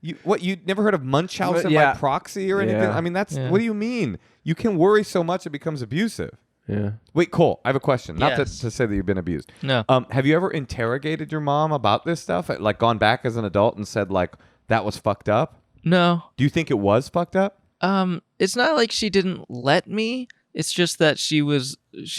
Speaker 1: You never heard of Munchausen
Speaker 4: Yeah.
Speaker 1: by proxy or anything?
Speaker 4: Yeah.
Speaker 1: I mean, that's
Speaker 3: Yeah.
Speaker 1: what do you mean? You can worry so much it becomes abusive.
Speaker 4: Yeah.
Speaker 1: Wait, Cole, I have a question. Not
Speaker 3: Yes.
Speaker 1: to say that you've been abused.
Speaker 3: No.
Speaker 1: Have you ever interrogated your mom about this stuff? Like gone back as an adult and said like that was fucked up?
Speaker 3: No.
Speaker 1: Do you think it was fucked up?
Speaker 3: It's not like she didn't let me. It's just that she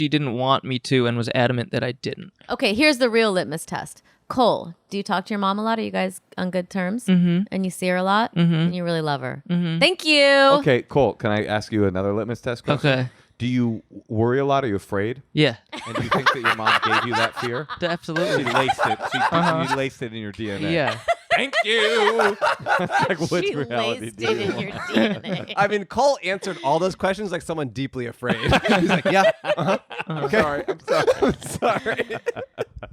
Speaker 3: didn't want me to and was adamant that I didn't.
Speaker 2: Okay, here's the real litmus test. Cole, do you talk to your mom a lot? Are you guys on good terms? Mm-hmm. And you see her a lot? Mm-hmm. And you really love her? Mm-hmm. Thank you.
Speaker 1: Okay, Cole, can I ask you another litmus test question?
Speaker 3: Okay.
Speaker 1: Do you worry a lot? Are you afraid?
Speaker 3: Yeah.
Speaker 1: And do you think that your mom gave you that fear? She
Speaker 3: Absolutely.
Speaker 1: laced it. You laced it in your DNA.
Speaker 3: Yeah.
Speaker 1: Thank you. Like, which
Speaker 2: She
Speaker 1: reality
Speaker 2: laced
Speaker 1: do
Speaker 2: it
Speaker 1: you
Speaker 2: in your
Speaker 1: want?
Speaker 2: DNA.
Speaker 4: I mean, Cole answered all those questions like someone deeply afraid. He's like, yeah. Okay. I'm sorry.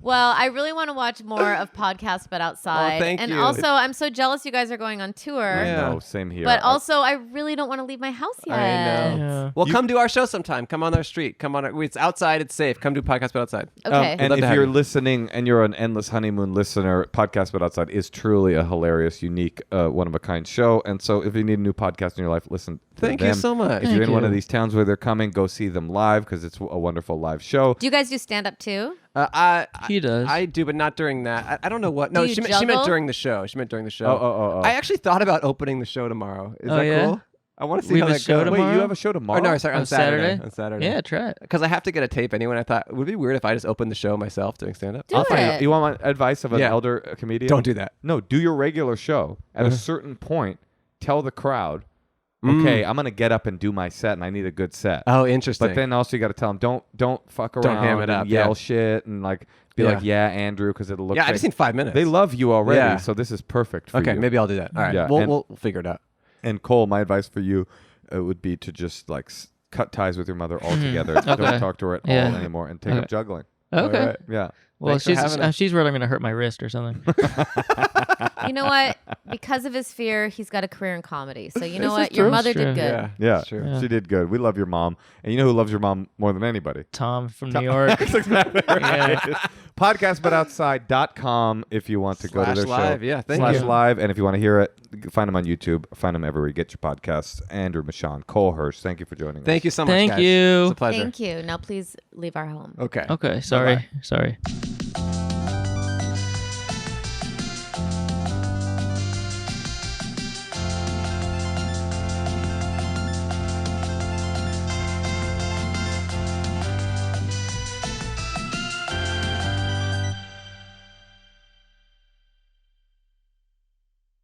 Speaker 2: Well, I really want to watch more of Podcast But Outside.
Speaker 4: thank
Speaker 2: and
Speaker 4: you.
Speaker 2: also, I'm so jealous you guys are going on tour.
Speaker 4: Yeah.
Speaker 1: No, same here.
Speaker 2: But also, I really don't want to leave my house yet.
Speaker 4: I know.
Speaker 3: Yeah.
Speaker 4: Well, come do our show sometime. Come on our street. Come on. It's outside. It's safe. Come do podcast, but outside.
Speaker 2: Okay.
Speaker 1: And
Speaker 4: love to
Speaker 1: if
Speaker 4: have
Speaker 1: you're
Speaker 4: you.
Speaker 1: listening and you're an Endless Honeymoon listener, Podcast But Outside is truly a hilarious, unique, one-of-a-kind show. And so if you need a new podcast in your life, listen to
Speaker 4: Thank
Speaker 1: them.
Speaker 4: you so much.
Speaker 1: If you're
Speaker 3: Thank
Speaker 1: in one of
Speaker 3: you.
Speaker 1: these towns where they're coming, go see them live because it's a wonderful live show.
Speaker 2: Do you guys do stand-up too?
Speaker 3: He does.
Speaker 4: I do, but not during that. I don't know what. No,
Speaker 2: Do you
Speaker 4: she meant
Speaker 2: juggle?
Speaker 4: during the show. She meant during the show.
Speaker 1: Oh.
Speaker 4: I actually thought about opening the show tomorrow. Is
Speaker 3: Oh,
Speaker 4: that
Speaker 3: yeah?
Speaker 4: cool? I want to see
Speaker 3: We
Speaker 4: how
Speaker 3: have a
Speaker 4: that
Speaker 3: show
Speaker 4: goes.
Speaker 3: tomorrow?
Speaker 1: Wait, you have a show tomorrow?
Speaker 4: Oh, no, sorry, on
Speaker 3: On
Speaker 4: Saturday.
Speaker 3: Saturday?
Speaker 4: On Saturday.
Speaker 3: Yeah, try it.
Speaker 4: Because I have to get a tape anyway. And I thought, would it be weird if I just opened the show myself doing stand-up?
Speaker 2: Do
Speaker 1: I'll tell
Speaker 2: it.
Speaker 1: you. You want my advice of an
Speaker 4: Yeah.
Speaker 1: elder comedian?
Speaker 4: Don't do that.
Speaker 1: No, do your regular show. At a certain point, tell the crowd, okay, I'm going to get up and do my set, and I need a good set.
Speaker 4: Oh, interesting.
Speaker 1: But then also you got to tell them, don't fuck around
Speaker 4: Don't ham it
Speaker 1: and
Speaker 4: up,
Speaker 1: yell
Speaker 4: yeah.
Speaker 1: shit and like be
Speaker 4: Yeah.
Speaker 1: like, yeah, Andrew, because it'll look
Speaker 4: yeah, I
Speaker 1: fake.
Speaker 4: just need 5 minutes.
Speaker 1: They love you already,
Speaker 4: Yeah.
Speaker 1: so this is perfect for
Speaker 4: Okay,
Speaker 1: you.
Speaker 4: maybe I'll do that. All right,
Speaker 1: Yeah,
Speaker 4: we'll,
Speaker 1: and-
Speaker 4: we'll figure it out.
Speaker 1: And Cole, my advice for you would be to just like cut ties with your mother altogether.
Speaker 3: Okay.
Speaker 1: Don't talk to her at
Speaker 3: Yeah.
Speaker 1: all anymore and take up
Speaker 3: Okay.
Speaker 1: juggling.
Speaker 3: Okay.
Speaker 4: All right.
Speaker 1: Yeah.
Speaker 3: Well,
Speaker 4: Thanks for having us.
Speaker 3: she's worried I'm gonna hurt my wrist or something.
Speaker 2: You know what? Because of his fear, he's got a career in comedy. So you know
Speaker 1: This is
Speaker 2: what? Your
Speaker 1: true.
Speaker 2: mother
Speaker 3: It's true.
Speaker 2: did good.
Speaker 1: Yeah,
Speaker 4: That's true.
Speaker 1: she did good. We love your mom, and you know who loves your mom more than anybody?
Speaker 3: Tom from New York.
Speaker 1: That's exactly right.
Speaker 3: Yeah.
Speaker 1: Podcastbutoutside.com if you want to go to their
Speaker 4: /live.
Speaker 1: show.
Speaker 4: Yeah, thank
Speaker 1: /live.
Speaker 4: you.
Speaker 1: And if you want to hear it, find them on YouTube. Find them everywhere you get your podcasts. Andrew, Michaan, Cole, Hersch, thank you for joining us.
Speaker 4: Thank you so much,
Speaker 3: Thank
Speaker 4: guys.
Speaker 3: you.
Speaker 4: It's a pleasure.
Speaker 2: Thank you. Now please leave our home.
Speaker 4: Okay.
Speaker 3: Okay, sorry.